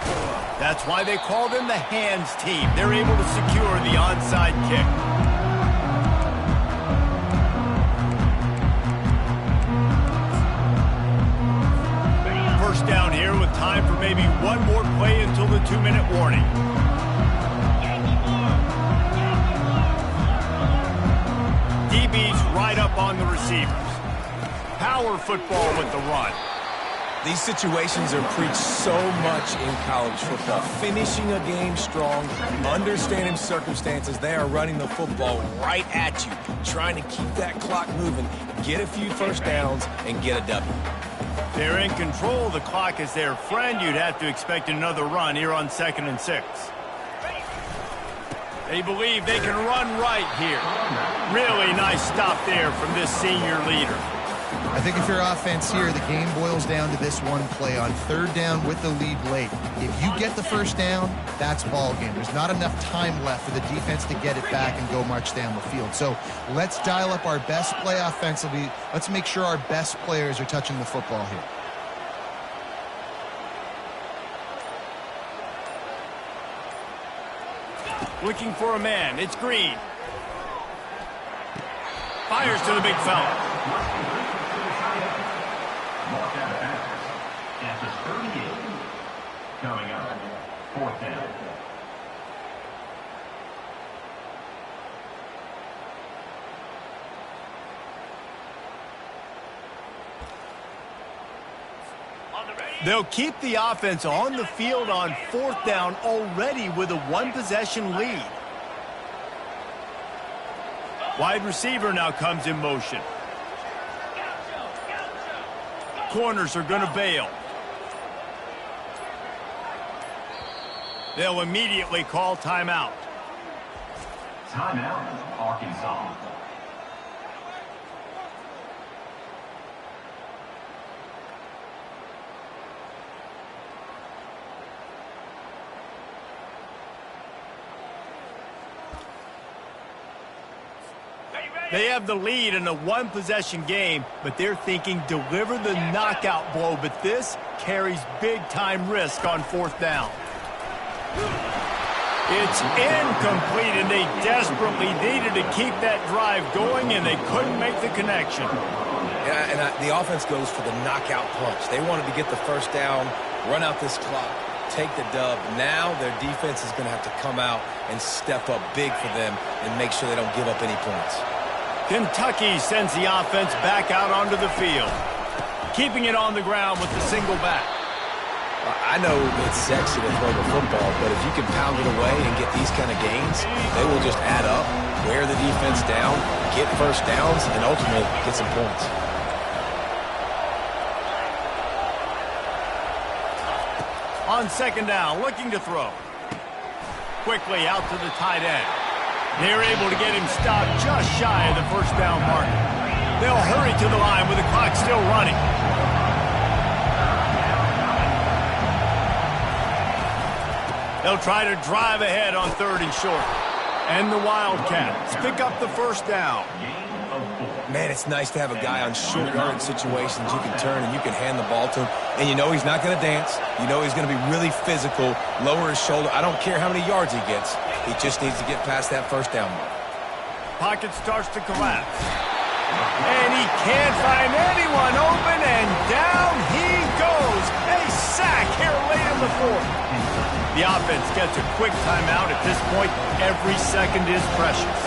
That's why they call them the hands team. They're able to secure the onside kick. First down here with time for maybe one more play until the 2-minute warning. DB's right up on the receivers. Power football with the run. These situations are preached so much in college football. Finishing a game strong, understanding circumstances. They are running the football right at you, trying to keep that clock moving, get a few first downs, and get a W. They're in control. The clock is their friend. You'd have to expect another run here on 2nd and 6. They believe they can run right here. Really nice stop there from this senior leader. I think if you're offense here, the game boils down to this one play on 3rd down with the lead late. If you get the first down, that's ball game. There's not enough time left for the defense to get it back and go march down the field. So let's dial up our best play offensively. Let's make sure our best players are touching the football here. Looking for a man. It's Green. Fires to the big fella. Coming up, fourth down. They'll keep the offense on the field on fourth down already with a one-possession lead. Wide receiver now comes in motion. Corners are going to bail. They'll immediately call timeout. Timeout, Arkansas. They have the lead in a one-possession game, but they're thinking deliver the knockout blow, but this carries big-time risk on fourth down. It's incomplete, and they desperately needed to keep that drive going, and they couldn't make the connection. Yeah, and the offense goes for the knockout punch. They wanted to get the first down, run out this clock, take the dub. Now their defense is going to have to come out and step up big for them and make sure they don't give up any points. Kentucky sends the offense back out onto the field, keeping it on the ground with the single back. I know it's sexy to throw the football, but if you can pound it away and get these kind of gains, they will just add up, wear the defense down, get first downs, and ultimately get some points. On second down, looking to throw. Quickly out to the tight end. They're able to get him stopped just shy of the first down mark. They'll hurry to the line with the clock still running. They'll try to drive ahead on third and short. And the Wildcats pick up the first down. Man, it's nice to have a guy on short yardage situations you can turn and you can hand the ball to him. And you know he's not going to dance. You know he's going to be really physical, lower his shoulder. I don't care how many yards he gets. He just needs to get past that first down mark. Pocket starts to collapse. And he can't find anyone open, and down he goes. A sack here late in the fourth. The offense gets a quick timeout at this point. Every second is precious.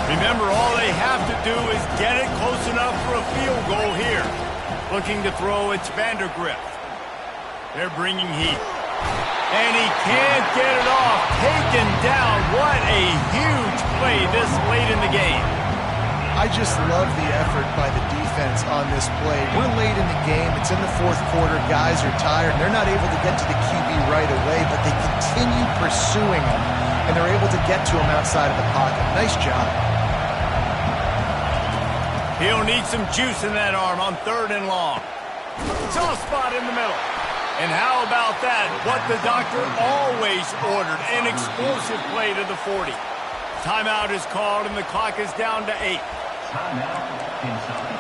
Remember, all they have to do is get it close enough for a field goal here. Looking to throw, it's Vandergrift. They're bringing heat. And he can't get it off. Taken down. What a huge play this late in the game. I just love the effort by the defense on this play. We're late in the game. It's in the fourth quarter. Guys are tired. They're not able to get to the QB right away, but they continue pursuing him, and they're able to get to him outside of the pocket. Nice job. He'll need some juice in that arm on third and long. Soft spot in the middle. And how about that? What the doctor always ordered, an explosive play to the 40. Timeout is called, and the clock is down to 8. Timeout, Kentucky.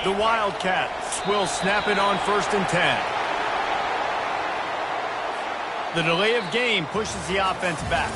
The Wildcats will snap it on 1st and 10. The delay of game pushes the offense back.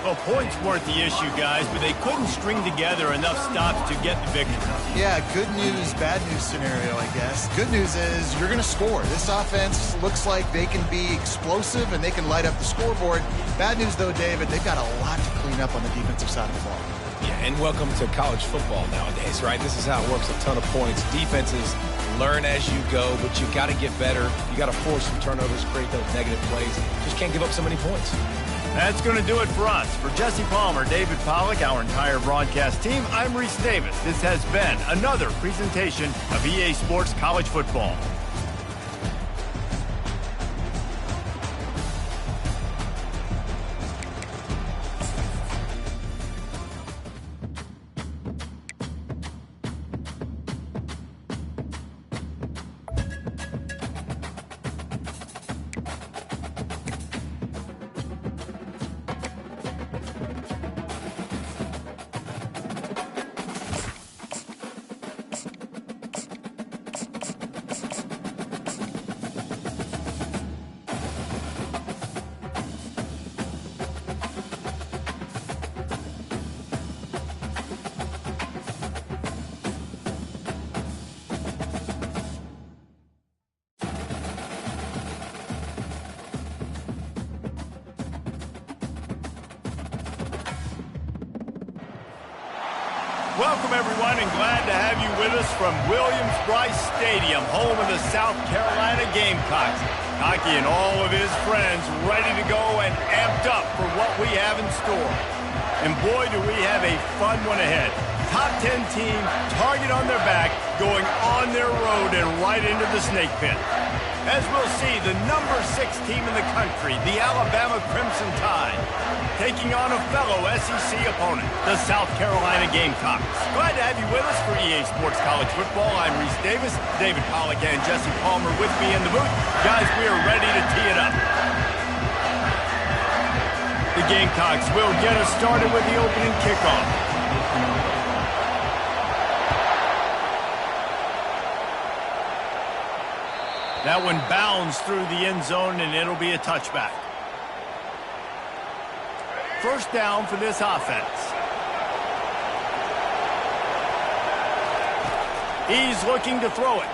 Well, points weren't the issue, guys, but they couldn't string together enough stops to get the victory. Yeah, good news, bad news scenario, I guess. Good news is you're going to score. This offense looks like they can be explosive and they can light up the scoreboard. Bad news, though, David, they've got a lot to clean up on the defensive side of the ball. Yeah, and welcome to college football nowadays, right? This is how it works, a ton of points. Defenses learn as you go, but you got to get better. You got to force some turnovers, create those negative plays. Just can't give up so many points. That's going to do it for us. For Jesse Palmer, David Pollack, our entire broadcast team, I'm Reese Davis. This has been another presentation of EA Sports College Football. Welcome, everyone, and glad to have you with us from Williams-Brice Stadium, home of the South Carolina Gamecocks. Hockey and all of his friends ready to go and amped up for what we have in store. And boy, do we have a fun one ahead. Top 10 team, target on their back, going on their road and right into the snake pit. As we'll see, the number 6 team in the country, the Alabama Crimson Tide, taking on a fellow SEC opponent, the South Carolina Gamecocks. Glad to have you with us for EA Sports College Football. I'm Reese Davis, David Pollack and Jesse Palmer with me in the booth. Guys, we are ready to tee it up. The Gamecocks will get us started with the opening kickoff. That one bounds through the end zone, and it'll be a touchback. First down for this offense. He's looking to throw it.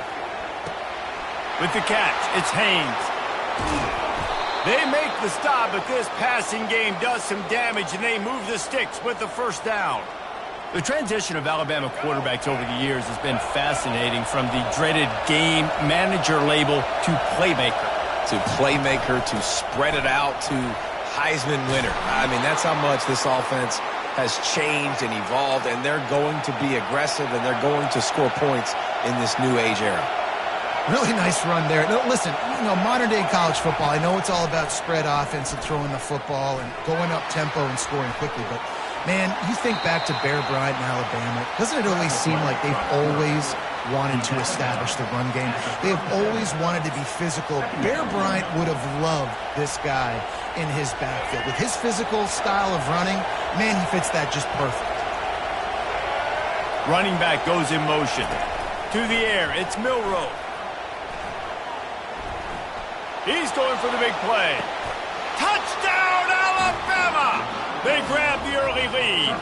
With the catch, it's Haynes. They make the stop, but this passing game does some damage, and they move the sticks with the first down. The transition of Alabama quarterbacks over the years has been fascinating, from the dreaded game manager label to playmaker. To playmaker, to spread it out, to Heisman winner. I mean, that's how much this offense has changed and evolved, and they're going to be aggressive, and they're going to score points in this new age era. Really nice run there. No, listen, modern-day college football, I know it's all about spread offense and throwing the football and going up tempo and scoring quickly, but man, you think back to Bear Bryant in Alabama, doesn't it always seem like they've always wanted to establish the run game? They have always wanted to be physical. Bear Bryant would have loved this guy in his backfield. With his physical style of running, man, he fits that just perfect. Running back goes in motion. To the air, it's Milroe. He's going for the big play. Touchdown, Alabama! They grab the early lead.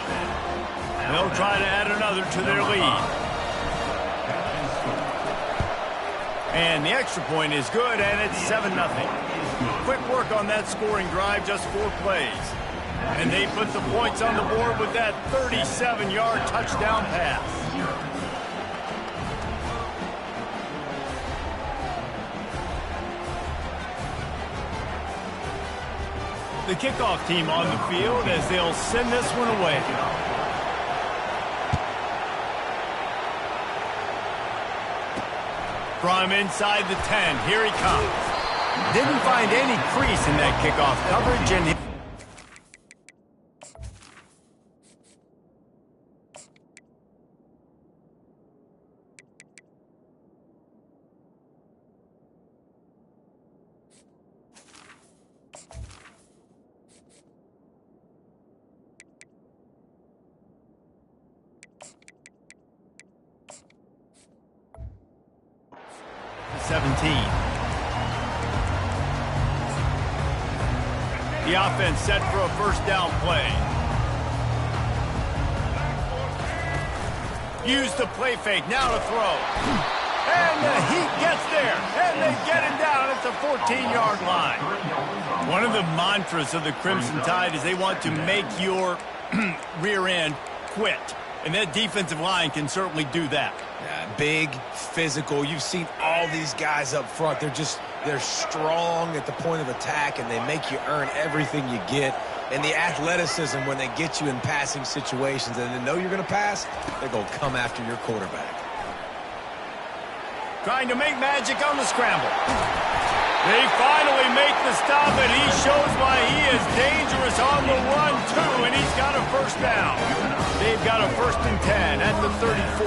They'll try to add another to their lead. And the extra point is good, and it's 7-0. Quick work on that scoring drive, just 4 plays. And they put the points on the board with that 37-yard touchdown pass. The kickoff team on the field as they'll send this one away. From inside the 10, here he comes. Didn't find any crease in that kickoff coverage, and the offense set for a first down play. Use the play fake, now to throw. And the Heat gets there, and they get him down at the 14-yard line. One of the mantras of the Crimson Tide is they want to make your rear end quit. And that defensive line can certainly do that. Yeah, big, physical. You've seen all these guys up front. They're strong at the point of attack, and they make you earn everything you get. And the athleticism when they get you in passing situations and they know you're going to pass, they're going to come after your quarterback. Trying to make magic on the scramble. They finally make the stop, and he shows why he is dangerous on the run, too, and he's got a first down. They've got a 1st and 10 at the 34.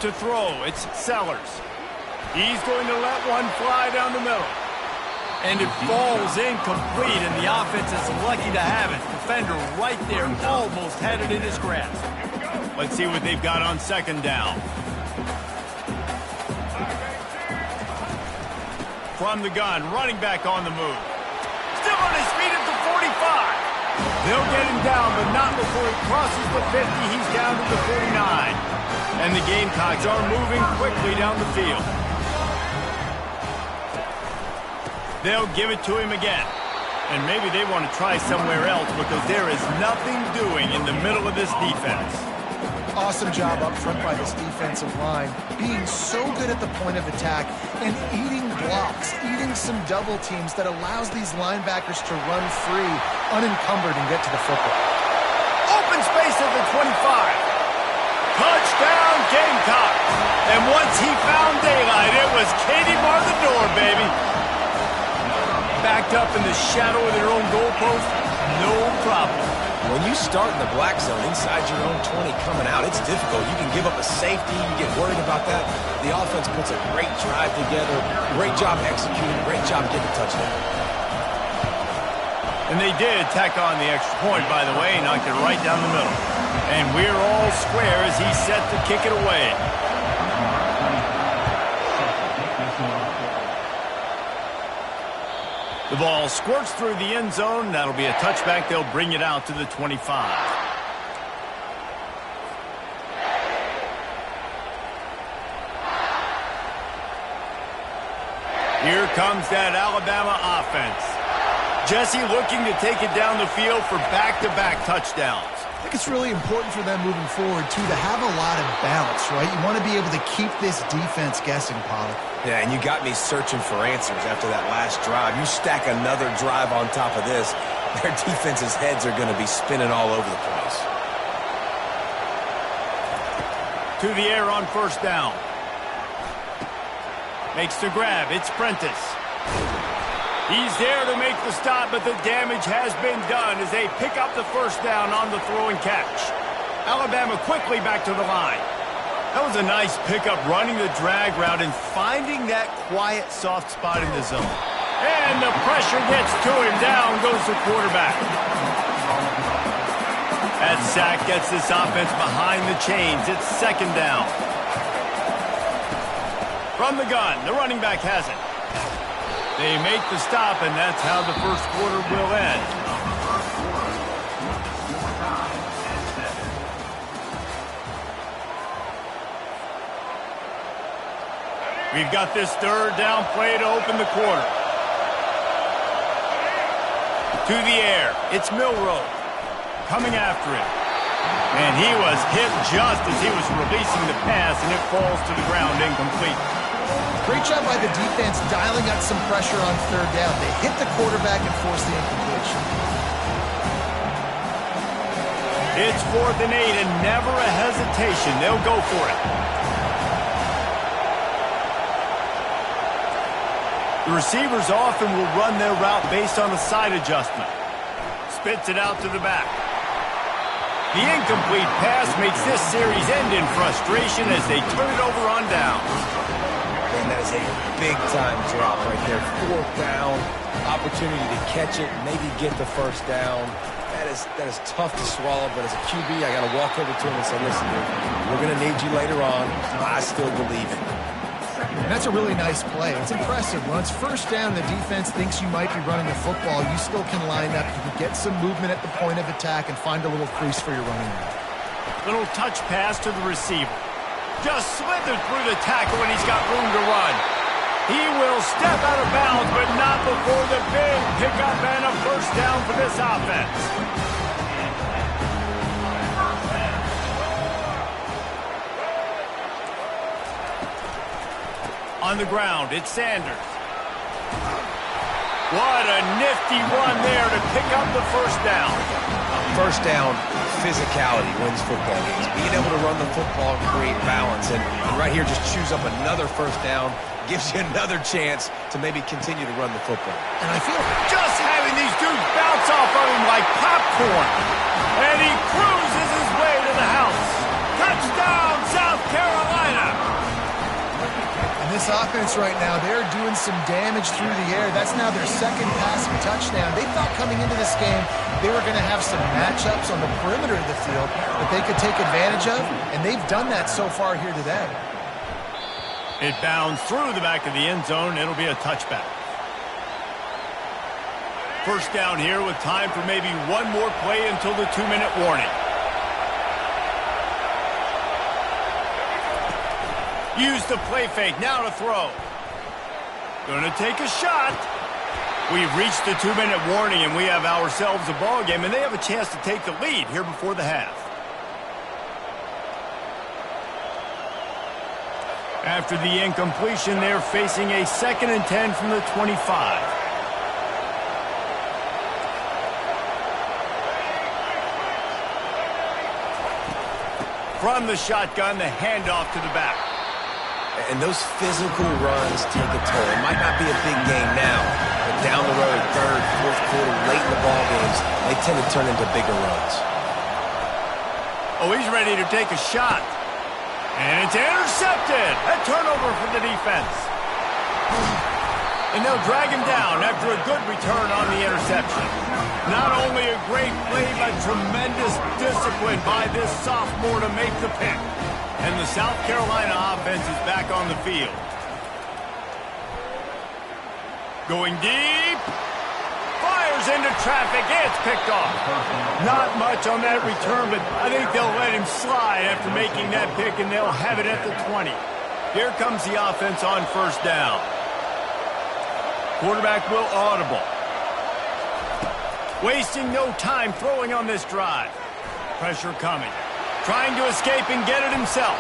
To throw, it's Sellers. He's going to let one fly down the middle. And it falls incomplete, and the offense is lucky to have it. Defender right there, almost had it in his grasp. Let's see what they've got on 2nd down. From the gun, running back on the move. Still on his feet at the 45. They'll get him down, but not before he crosses the 50. He's down to the 49. And the Gamecocks are moving quickly down the field. They'll give it to him again. And maybe they want to try somewhere else because there is nothing doing in the middle of this defense. Awesome job up front by this defensive line, being so good at the point of attack and eating blocks, eating some double teams that allows these linebackers to run free, unencumbered, and get to the football. Open space at the 25. Touchdown, Gamecocks. And once he found daylight, it was Katie bar the door, baby. Backed up in the shadow of their own goalpost, no problem. When you start in the black zone inside your own 20 coming out, it's difficult. You can give up a safety. You get worried about that. The offense puts a great drive together. Great job executing. Great job getting a touchdown. And they did tack on the extra point, by the way, knocked it right down the middle. And we're all square as he's set to kick it away. The ball squirts through the end zone. That'll be a touchback. They'll bring it out to the 25. Here comes that Alabama offense. Jesse looking to take it down the field for back-to-back touchdowns. I think it's really important for them moving forward, too, to have a lot of balance, right? You want to be able to keep this defense guessing, Pollard. Yeah, and you got me searching for answers after that last drive. You stack another drive on top of this, their defense's heads are going to be spinning all over the place. To the air on first down. Makes the grab. It's Prentice. He's there to make the stop, but the damage has been done as they pick up the first down on the throw and catch. Alabama quickly back to the line. That was a nice pickup, running the drag route and finding that quiet, soft spot in the zone. And the pressure gets to him. Down goes the quarterback. That sack gets this offense behind the chains. It's second down. From the gun, the running back has it. They make the stop, and that's how the first quarter will end. We've got this third down play to open the quarter. To the air, it's Milroe coming after him. And he was hit just as he was releasing the pass, and it falls to the ground incomplete. Great job by the defense dialing up some pressure on third down. They hit the quarterback and forced the incompletion. It's 4th and 8 and never a hesitation. They'll go for it. The receivers often will run their route based on a side adjustment. Spits it out to the back. The incomplete pass makes this series end in frustration as they turn it over on downs. And that is a big-time drop right there. 4th down, opportunity to catch it, maybe get the first down. That is tough to swallow, but as a QB, I got to walk over to him and say, listen, dude, we're going to need you later on. I still believe it. And that's a really nice play. It's impressive. When it's first down, the defense thinks you might be running the football. You still can line up. You can get some movement at the point of attack and find a little crease for your running back. Little touch pass to the receiver. Just slithered through the tackle when he's got room to run. He will step out of bounds, but not before the big pickup and a first down for this offense. On the ground, it's Sanders. What a nifty run there to pick up the first down. First down, physicality wins football games. Being able to run the football and create balance. And right here, just choose up another first down. Gives you another chance to maybe continue to run the football. And I feel just having these dudes bounce off of him like popcorn. And he cruises his way to the house. Touchdown, South Carolina. And this offense right now, they're doing some damage through the air. That's now their second passing touchdown. They thought coming into this game they were going to have some matchups on the perimeter of the field that they could take advantage of, and they've done that so far here today. It bounds through the back of the end zone. It'll be a touchback. First down here with time for maybe one more play until the 2-minute warning. Use the play fake. Now to throw. Going to take a shot. We've reached the 2-minute warning, and we have ourselves a ball game, and they have a chance to take the lead here before the half. After the incompletion, they're facing a 2nd and 10 from the 25. From the shotgun, the handoff to the back. And those physical runs take a toll. It might not be a big game now, but down the road, 3rd, 4th quarter, late in the ball games, they tend to turn into bigger runs. Oh, he's ready to take a shot. And it's intercepted. A turnover for the defense. And they'll drag him down after a good return on the interception. Not only a great play, but tremendous discipline by this sophomore to make the pick. And the South Carolina offense is back on the field. Going deep. Fires into traffic. It's picked off. Not much on that return, but I think they'll let him slide after making that pick, and they'll have it at the 20. Here comes the offense on 1st down. Quarterback will audible. Wasting no time throwing on this drive. Pressure coming. Trying to escape and get it himself.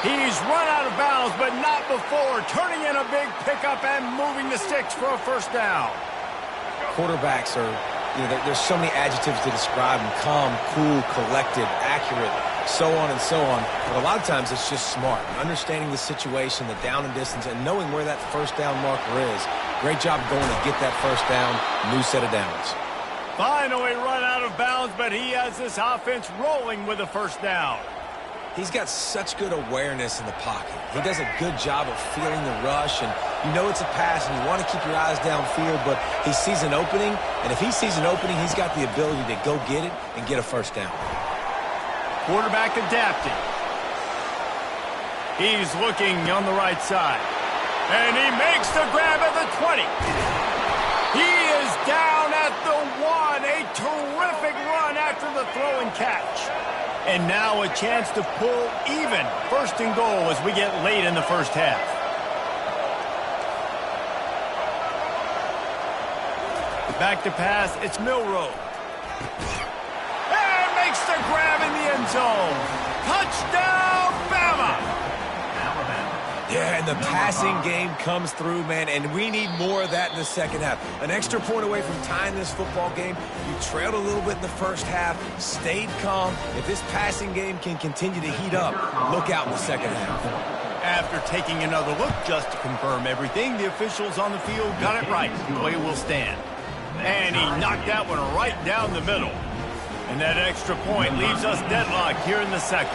He's run out of bounds, but not before. Turning in a big pickup and moving the sticks for a 1st down. Quarterbacks are, there's so many adjectives to describe them. Calm, cool, collected, accurate, so on and so on. But a lot of times it's just smart. Understanding the situation, the down and distance, and knowing where that 1st down marker is. Great job going to get that 1st down, new set of downs. Finally run out of bounds, but he has this offense rolling with a 1st down. He's got such good awareness in the pocket. He does a good job of feeling the rush, and you know it's a pass, and you want to keep your eyes downfield, but he sees an opening, and if he sees an opening, he's got the ability to go get it and get a 1st down. Quarterback adapting. He's looking on the right side, and he makes the grab at the 20. He is down at the 1. A terrific run after the throw and catch. And now a chance to pull even 1st and goal as we get late in the 1st half. Back to pass, it's Milroe. And makes the grab in the end zone. Touchdown, Bama! Yeah, and the passing game comes through, man, and we need more of that in the 2nd half. An extra point away from tying this football game. You trailed a little bit in the 1st half, stayed calm. If this passing game can continue to heat up, look out in the 2nd half. After taking another look just to confirm everything, the officials on the field got it right. Play will stand. And he knocked that one right down the middle. And that extra point leaves us deadlocked here in the 2nd.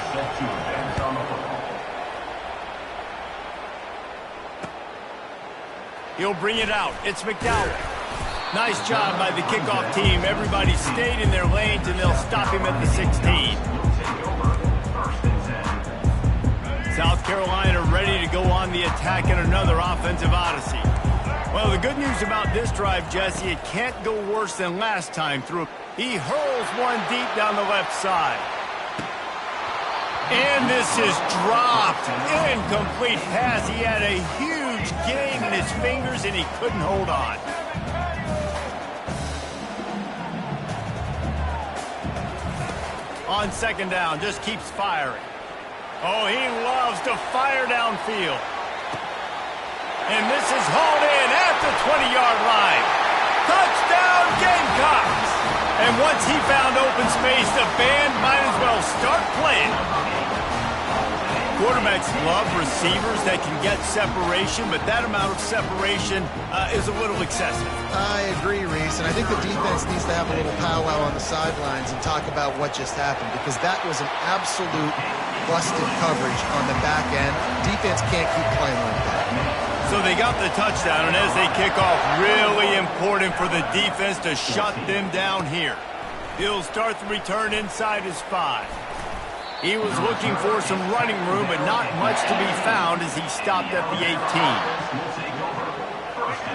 He'll bring it out. It's McDowell. Nice job by the kickoff team. Everybody stayed in their lanes, and they'll stop him at the 16. South Carolina ready to go on the attack in another offensive odyssey. Well, the good news about this drive, Jesse, it can't go worse than last time through. He hurls one deep down the left side. And this is dropped. Incomplete pass. He had a huge gain in his fingers, and he couldn't hold on. On 2nd down, just keeps firing. Oh, he loves to fire downfield. And this is hauled in at the 20-yard line. Touchdown, Gamecocks! And once he found open space, the band might as well start playing. Quarterbacks love receivers that can get separation, but that amount of separation is a little excessive. I agree, Reese, and I think the defense needs to have a little powwow on the sidelines and talk about what just happened, because that was an absolute busted coverage on the back end. Defense can't keep playing like that. So they got the touchdown, and as they kick off, really important for the defense to shut them down here. He'll start the return inside his 5. He was looking for some running room, but not much to be found as he stopped at the 18.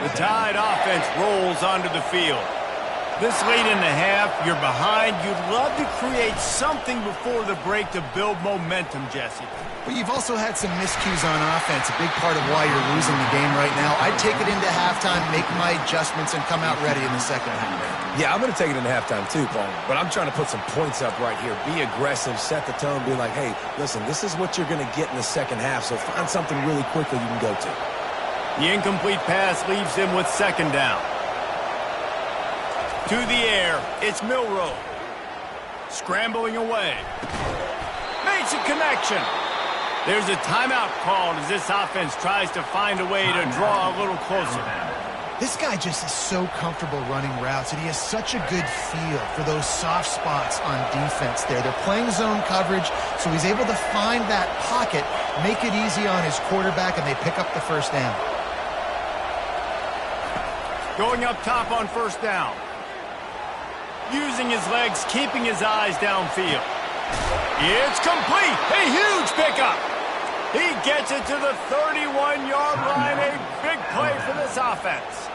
The Tide offense rolls onto the field. This late in the half, you're behind. You'd love to create something before the break to build momentum, Jesse. But you've also had some miscues on offense, a big part of why you're losing the game right now. I'd take it into halftime, make my adjustments, and come out ready in the second half. Yeah, I'm going to take it into halftime too, Paul. But I'm trying to put some points up right here. Be aggressive, set the tone, be like, hey, listen, this is what you're going to get in the second half, so find something really quickly you can go to. The incomplete pass leaves him with second down. To the air, it's Milroe. Scrambling away. Makes a connection. There's a timeout called as this offense tries to find a way to draw a little closer. This guy just is so comfortable running routes, and he has such a good feel for those soft spots on defense there. They're playing zone coverage, so he's able to find that pocket, make it easy on his quarterback, and they pick up the first down. Going up top on first down. Using his legs, keeping his eyes downfield. It's complete. A huge pickup. He gets it to the 31-yard line. A big play for this offense.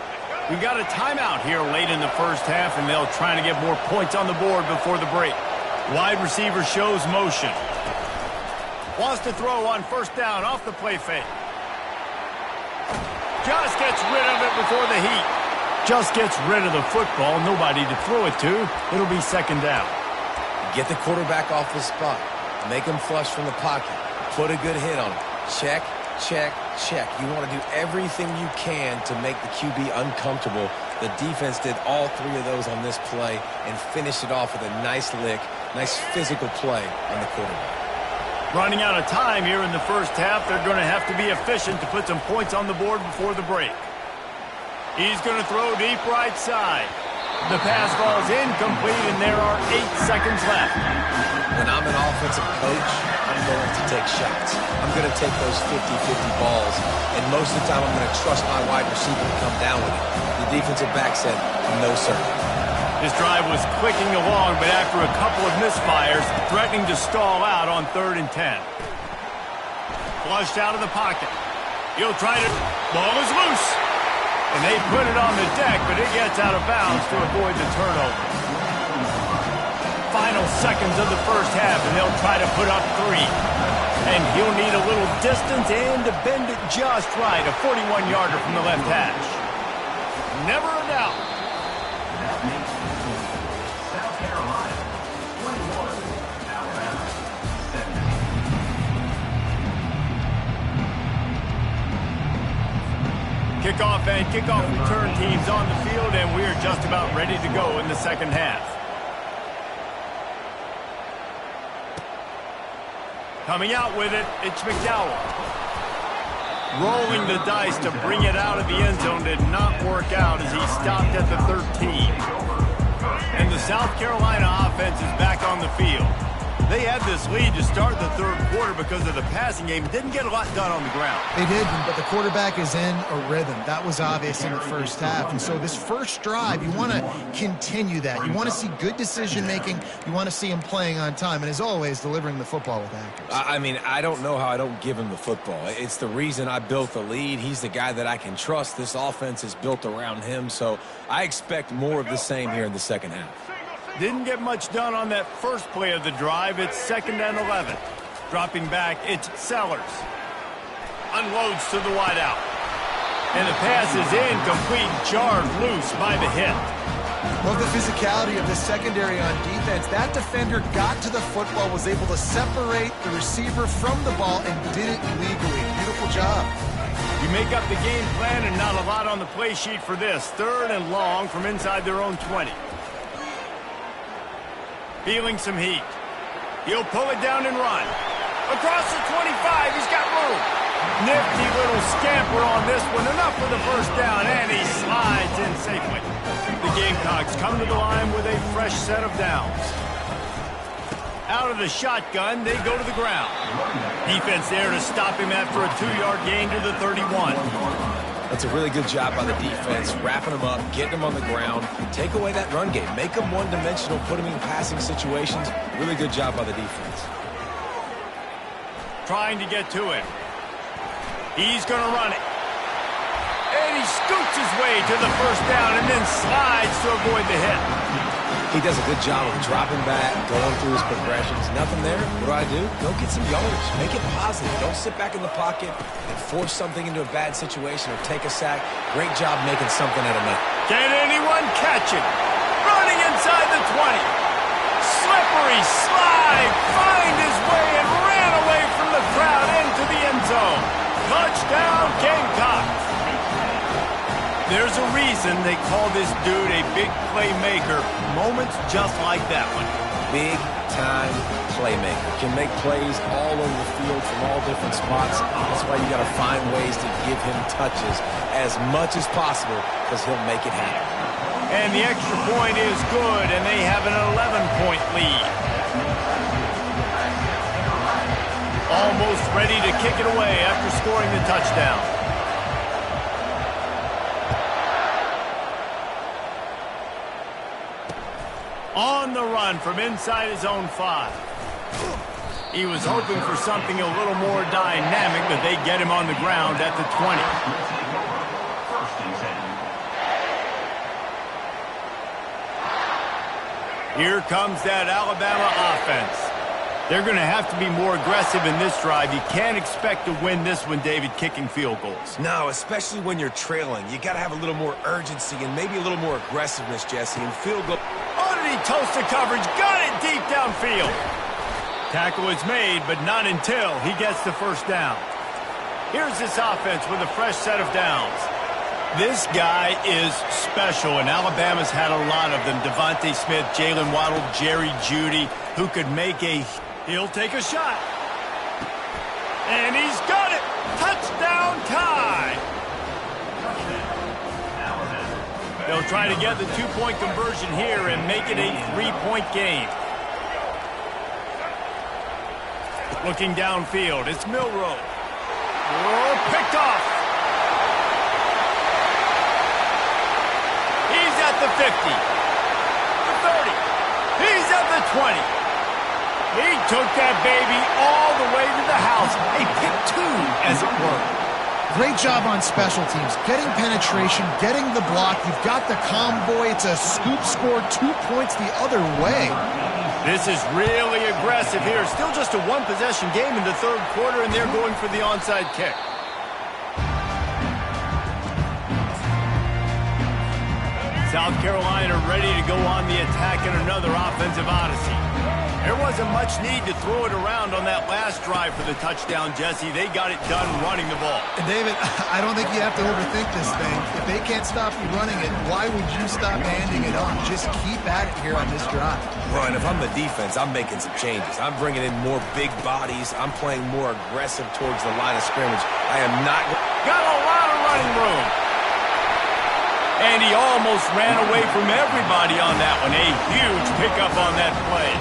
We've got a timeout here late in the first half, and they'll try to get more points on the board before the break. Wide receiver shows motion. Wants to throw on first down off the play fake. Just gets rid of it before the heat. Just gets rid of the football. Nobody to throw it to. It'll be second down. Get the quarterback off his spot. Make him flush from the pocket. Put a good hit on him. Check, check, check. You want to do everything you can to make the QB uncomfortable. The defense did all three of those on this play and finished it off with a nice lick, nice physical play on the quarterback. Running out of time here in the first half. They're going to have to be efficient to put some points on the board before the break. He's going to throw deep right side. The pass ball is incomplete, and there are 8 seconds left. When I'm an offensive coach, I'm going to take shots. I'm going to take those 50-50 balls, and most of the time I'm going to trust my wide receiver to come down with it. The defensive back said, no, sir. This drive was clicking along, but after a couple of misfires, threatening to stall out on 3rd and 10. Flushed out of the pocket. He'll try to... Ball is loose. And they put it on the deck, but it gets out of bounds to avoid the turnover. Final seconds of the first half, and they'll try to put up 3. And he'll need a little distance and to bend it just right. A 41-yarder from the left hash. Never a doubt. That makes South Carolina 21, Alabama 17. Kickoff and kickoff return teams on the field, and we're just about ready to go in the second half. Coming out with it, it's McDowell. Rolling the dice to bring it out of the end zone did not work out as he stopped at the 13. And the South Carolina offense is back on the field. They had this lead to start the third quarter because of the passing game. Didn't get a lot done on the ground. They didn't, but the quarterback is in a rhythm. That was obvious in the first half. And so this first drive, you want to continue that. You want to see good decision-making. You want to see him playing on time. And as always, delivering the football with accuracy. I mean, I don't know how I don't give him the football. It's the reason I built the lead. He's the guy that I can trust. This offense is built around him. So I expect more of the same here in the second half. Didn't get much done on that first play of the drive. It's 2nd and 11. Dropping back, it's Sellers. Unloads to the wideout. And the pass is incomplete, jarred loose by the hit. Love the physicality of the secondary on defense. That defender got to the football, was able to separate the receiver from the ball, and did it legally. Beautiful job. You make up the game plan and not a lot on the play sheet for this. 3rd and long from inside their own 20. Feeling some heat. He'll pull it down and run. Across the 25, he's got room. Nifty little scamper on this one. Enough for the first down, and he slides in safely. The Gamecocks come to the line with a fresh set of downs. Out of the shotgun, they go to the ground. Defense there to stop him after a 2-yard gain to the 31. That's a really good job by the defense, wrapping them up, getting them on the ground, take away that run game, make them one-dimensional, put them in passing situations. Really good job by the defense. Trying to get to it. He's going to run it. And he scoots his way to the first down and then slides to avoid the hit. He does a good job of dropping back, going through his progressions. Nothing there. What do? Go get some yardage. Make it positive. Don't sit back in the pocket and force something into a bad situation or take a sack. Great job making something out of nothing. Can anyone catch it? Running inside the 20. Slippery slide. Find his way and ran away from the crowd into the end zone. Touchdown, Gamecocks. There's a reason they call this dude a big playmaker. Moments just like that one. Big-time playmaker. Can make plays all over the field from all different spots. That's why you got to find ways to give him touches as much as possible because he'll make it happen. And the extra point is good, and they have an 11-point lead. Almost ready to kick it away after scoring the touchdown. On the run from inside his own 5. He was hoping for something a little more dynamic, but they get him on the ground at the 20. Here comes that Alabama offense. They're going to have to be more aggressive in this drive. You can't expect to win this one, David, kicking field goals. No, especially when you're trailing. You got to have a little more urgency and maybe a little more aggressiveness, Jesse, and field goal. Oh, did he toast the coverage? Got it deep downfield. Tackle is made, but not until he gets the first down. Here's this offense with a fresh set of downs. This guy is special, and Alabama's had a lot of them. Devontae Smith, Jalen Waddle, Jerry Jeudy, who could make a... He'll take a shot. And he's got it. Touchdown tie. They'll try to get the 2-point conversion here and make it a 3-point game. Looking downfield, it's Milroe. Oh, picked off. He's at the 50. The 30. He's at the 20. He took that baby all the way to the house. A pick 2, as it were. Great job on special teams. Getting penetration, getting the block. You've got the convoy. It's a scoop score, 2 points the other way. This is really aggressive here. Still just a one-possession game in the third quarter, and they're going for the onside kick. South Carolina ready to go on the attack in another offensive odyssey. There wasn't much need to throw it around on that last drive for the touchdown, Jesse. They got it done running the ball. And David, I don't think you have to overthink this thing. If they can't stop you running it, why would you stop handing it off? Just keep at it here on this drive. Well, and if I'm the defense, I'm making some changes. I'm bringing in more big bodies. I'm playing more aggressive towards the line of scrimmage. I am not... Got a lot of running room. And he almost ran away from everybody on that one. A huge pickup on that play.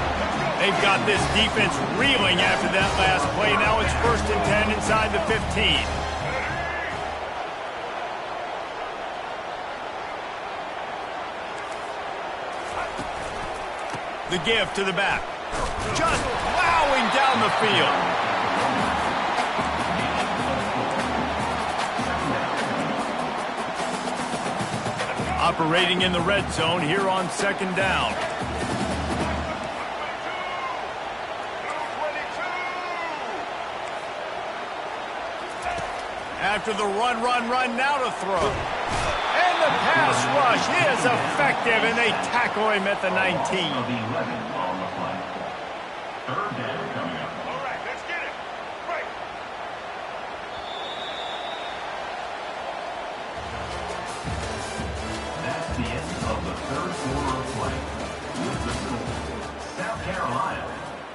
They've got this defense reeling after that last play. Now it's 1st and 10 inside the 15. The give to the back. Just plowing down the field. Operating in the red zone here on 2nd down. After the run, now to throw. And the pass rush is effective, and they tackle him at the 19. 11 on the play. 3rd down coming up. All right, let's get it. Right. That's the end of the 3rd quarter of play. With the score, South Carolina